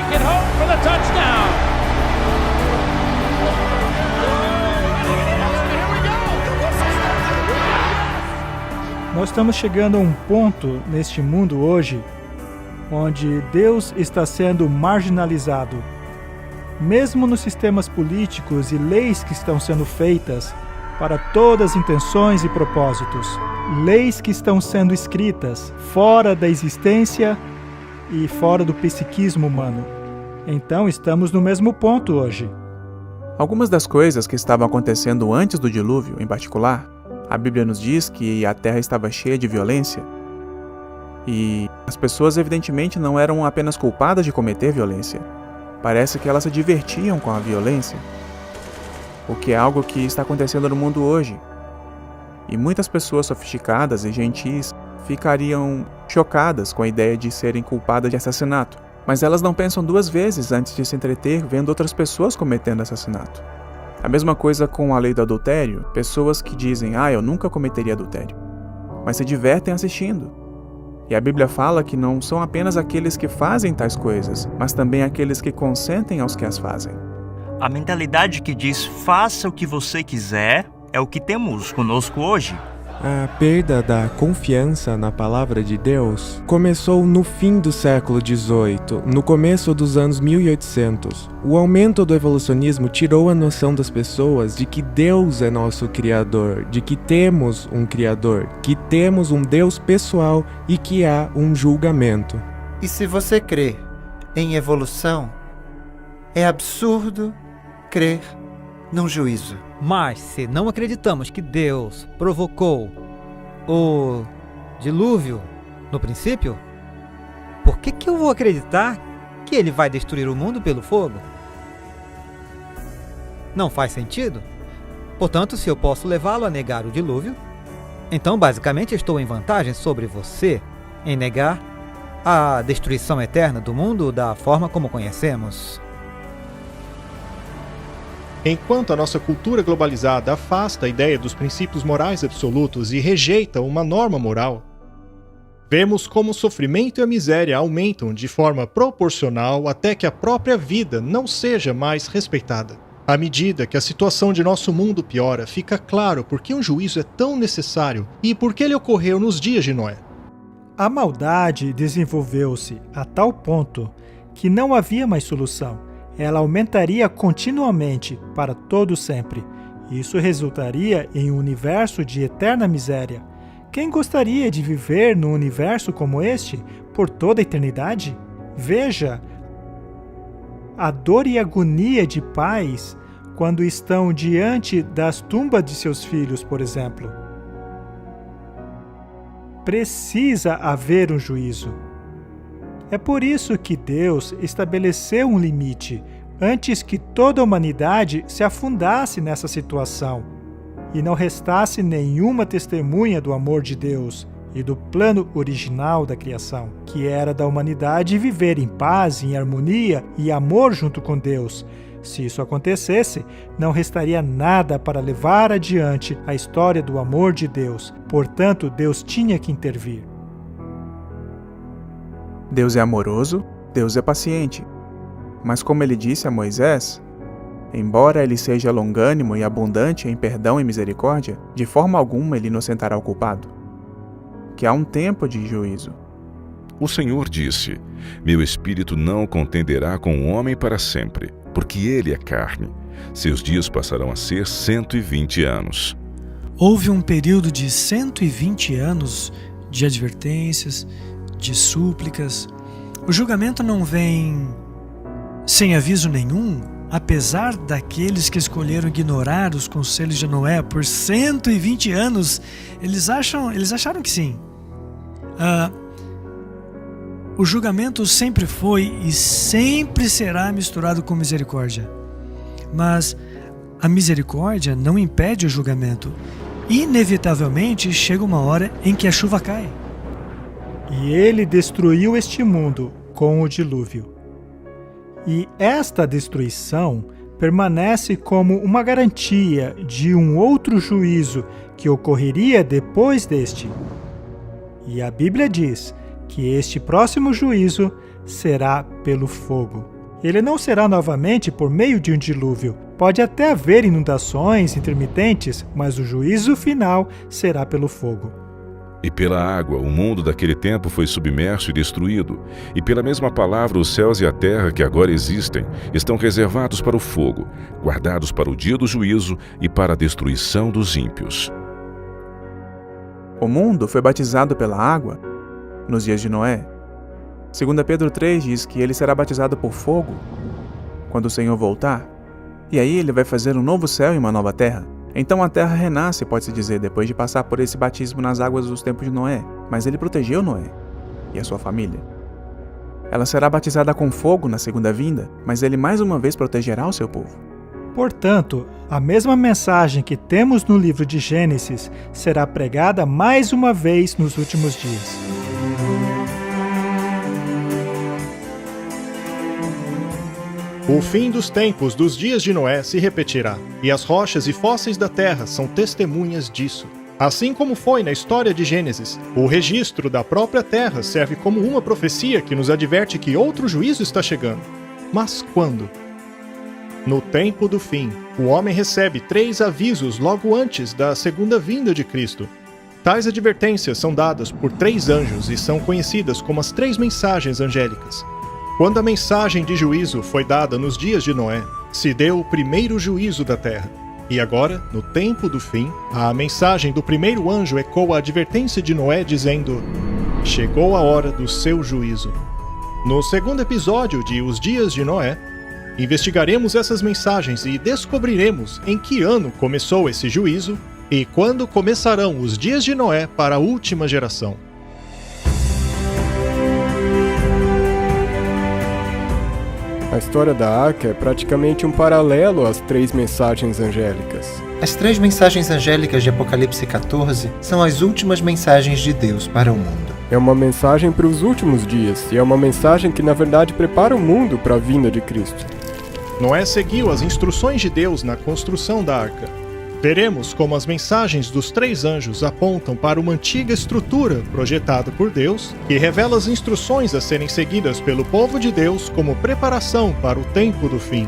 Nós estamos chegando a um ponto neste mundo hoje onde Deus está sendo marginalizado. Mesmo nos sistemas políticos e leis que estão sendo feitas para todas as intenções e propósitos, leis que estão sendo escritas fora da existência e fora do psiquismo humano. Então estamos no mesmo ponto hoje. Algumas das coisas que estavam acontecendo antes do dilúvio, em particular, a Bíblia nos diz que a terra estava cheia de violência e as pessoas evidentemente não eram apenas culpadas de cometer violência. Parece que elas se divertiam com a violência, o que é algo que está acontecendo no mundo hoje. E muitas pessoas sofisticadas e gentis ficariam chocadas com a ideia de serem culpadas de assassinato, mas elas não pensam duas vezes antes de se entreter vendo outras pessoas cometendo assassinato. A mesma coisa com a lei do adultério, pessoas que dizem, eu nunca cometeria adultério, mas se divertem assistindo. E a Bíblia fala que não são apenas aqueles que fazem tais coisas, mas também aqueles que consentem aos que as fazem. A mentalidade que diz faça o que você quiser é o que temos conosco hoje. A perda da confiança na palavra de Deus começou no fim do século XVIII, no começo dos anos 1800. O aumento do evolucionismo tirou a noção das pessoas de que Deus é nosso Criador, de que temos um Criador, que temos um Deus pessoal e que há um julgamento. E se você crê em evolução, é absurdo crer num juízo. Mas se não acreditamos que Deus provocou o dilúvio no princípio, por que eu vou acreditar que ele vai destruir o mundo pelo fogo? Não faz sentido. Portanto, se eu posso levá-lo a negar o dilúvio, então basicamente estou em vantagem sobre você em negar a destruição eterna do mundo da forma como conhecemos. Enquanto a nossa cultura globalizada afasta a ideia dos princípios morais absolutos e rejeita uma norma moral, vemos como o sofrimento e a miséria aumentam de forma proporcional até que a própria vida não seja mais respeitada. À medida que a situação de nosso mundo piora, fica claro por que um juízo é tão necessário e por que ele ocorreu nos dias de Noé. A maldade desenvolveu-se a tal ponto que não havia mais solução. Ela aumentaria continuamente para todo sempre. Isso resultaria em um universo de eterna miséria. Quem gostaria de viver num universo como este por toda a eternidade? Veja a dor e agonia de pais quando estão diante das tumbas de seus filhos, por exemplo. Precisa haver um juízo. É por isso que Deus estabeleceu um limite antes que toda a humanidade se afundasse nessa situação e não restasse nenhuma testemunha do amor de Deus e do plano original da criação, que era da humanidade viver em paz, em harmonia e amor junto com Deus. Se isso acontecesse, não restaria nada para levar adiante a história do amor de Deus. Portanto, Deus tinha que intervir. Deus é amoroso, Deus é paciente. Mas como ele disse a Moisés, embora ele seja longânimo e abundante em perdão e misericórdia, de forma alguma ele inocentará o culpado. Que há um tempo de juízo. O Senhor disse: Meu espírito não contenderá com o homem para sempre, porque ele é carne. Seus dias passarão a ser 120 anos. Houve um período de 120 anos de advertências, de súplicas. O julgamento não vem sem aviso nenhum, apesar daqueles que escolheram ignorar os conselhos de Noé por 120 anos. Eles acharam que sim. O julgamento sempre foi e sempre será misturado com misericórdia. Mas a misericórdia não impede o julgamento. Inevitavelmente chega uma hora em que a chuva cai. E ele destruiu este mundo com o dilúvio. E esta destruição permanece como uma garantia de um outro juízo que ocorreria depois deste. E a Bíblia diz que este próximo juízo será pelo fogo. Ele não será novamente por meio de um dilúvio. Pode até haver inundações intermitentes, mas o juízo final será pelo fogo. E pela água, o mundo daquele tempo foi submerso e destruído. E pela mesma palavra, os céus e a terra que agora existem estão reservados para o fogo, guardados para o dia do juízo e para a destruição dos ímpios. O mundo foi batizado pela água nos dias de Noé. 2 Pedro 3 diz que ele será batizado por fogo quando o Senhor voltar. E aí ele vai fazer um novo céu e uma nova terra. Então a terra renasce, pode-se dizer, depois de passar por esse batismo nas águas dos tempos de Noé. Mas ele protegeu Noé e a sua família. Ela será batizada com fogo na segunda vinda, mas ele mais uma vez protegerá o seu povo. Portanto, a mesma mensagem que temos no livro de Gênesis será pregada mais uma vez nos últimos dias. O fim dos tempos dos dias de Noé se repetirá, e as rochas e fósseis da terra são testemunhas disso. Assim como foi na história de Gênesis, o registro da própria terra serve como uma profecia que nos adverte que outro juízo está chegando. Mas quando? No tempo do fim, o homem recebe 3 avisos logo antes da segunda vinda de Cristo. Tais advertências são dadas por 3 anjos e são conhecidas como as 3 mensagens angélicas. Quando a mensagem de juízo foi dada nos dias de Noé, se deu o primeiro juízo da terra. E agora, no tempo do fim, a mensagem do primeiro anjo ecoa a advertência de Noé dizendo: chegou a hora do seu juízo. No segundo episódio de Os Dias de Noé, investigaremos essas mensagens e descobriremos em que ano começou esse juízo e quando começarão os dias de Noé para a última geração. A história da Arca é praticamente um paralelo às 3 mensagens angélicas. As 3 mensagens angélicas de Apocalipse 14 são as últimas mensagens de Deus para o mundo. É uma mensagem para os últimos dias, e é uma mensagem que na verdade prepara o mundo para a vinda de Cristo. Noé seguiu as instruções de Deus na construção da arca. Veremos como as mensagens dos 3 anjos apontam para uma antiga estrutura projetada por Deus, que revela as instruções a serem seguidas pelo povo de Deus como preparação para o tempo do fim.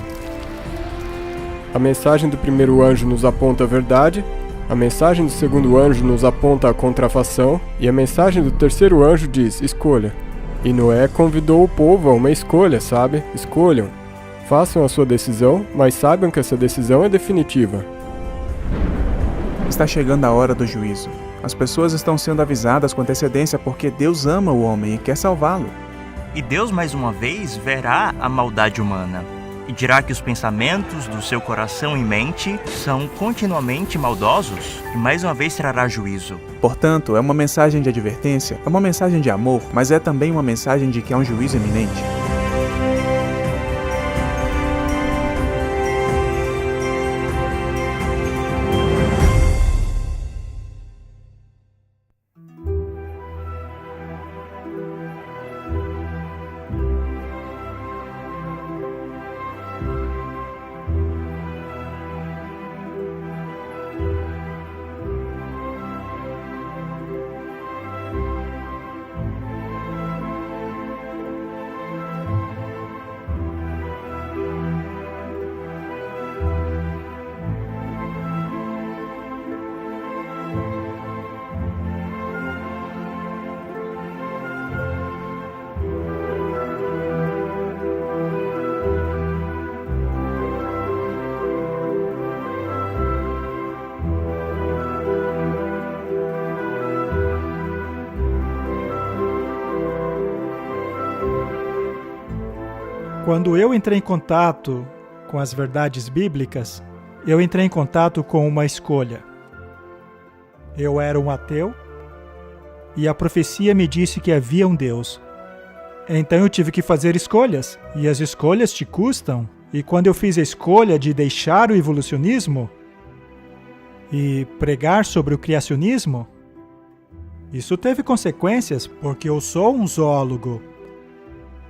A mensagem do primeiro anjo nos aponta a verdade, a mensagem do segundo anjo nos aponta a contrafação, e a mensagem do terceiro anjo diz: escolha. E Noé convidou o povo a uma escolha, sabe? Escolham. Façam a sua decisão, mas saibam que essa decisão é definitiva. Está chegando a hora do juízo. As pessoas estão sendo avisadas com antecedência porque Deus ama o homem e quer salvá-lo. E Deus mais uma vez verá a maldade humana e dirá que os pensamentos do seu coração e mente são continuamente maldosos e mais uma vez trará juízo. Portanto, é uma mensagem de advertência, é uma mensagem de amor, mas é também uma mensagem de que há um juízo iminente. Quando eu entrei em contato com as verdades bíblicas, eu entrei em contato com uma escolha. Eu era um ateu e a profecia me disse que havia um Deus. Então eu tive que fazer escolhas, e as escolhas te custam. E quando eu fiz a escolha de deixar o evolucionismo e pregar sobre o criacionismo, isso teve consequências, porque eu sou um zoólogo.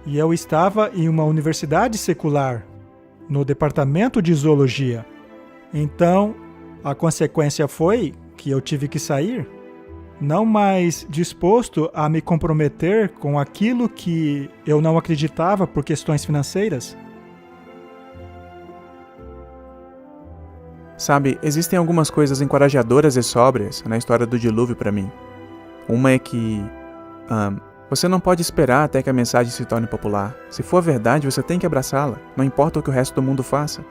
E eu estava em uma universidade secular, no departamento de zoologia. Então, a consequência foi que eu tive que sair, não mais disposto a me comprometer com aquilo que eu não acreditava por questões financeiras. Sabe, existem algumas coisas encorajadoras e sóbrias na história do dilúvio para mim. Uma é que você não pode esperar até que a mensagem se torne popular. Se for verdade, você tem que abraçá-la, não importa o que o resto do mundo faça.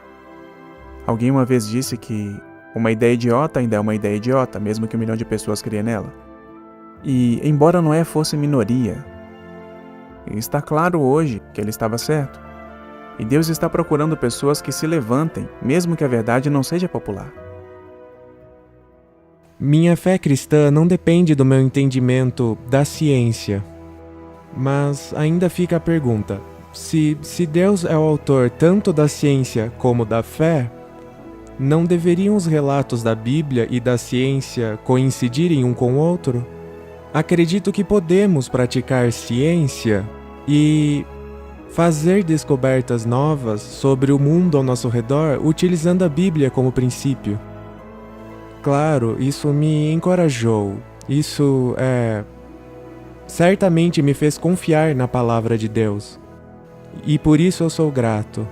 Alguém uma vez disse que uma ideia idiota ainda é uma ideia idiota, mesmo que 1 milhão de pessoas criem nela. E, embora Noé fosse minoria, está claro hoje que ele estava certo. E Deus está procurando pessoas que se levantem, mesmo que a verdade não seja popular. Minha fé cristã não depende do meu entendimento da ciência. Mas ainda fica a pergunta: se Deus é o autor tanto da ciência como da fé, não deveriam os relatos da Bíblia e da ciência coincidirem um com o outro? Acredito que podemos praticar ciência e fazer descobertas novas sobre o mundo ao nosso redor utilizando a Bíblia como princípio. Claro, isso me encorajou. Isso certamente me fez confiar na palavra de Deus. E por isso eu sou grato.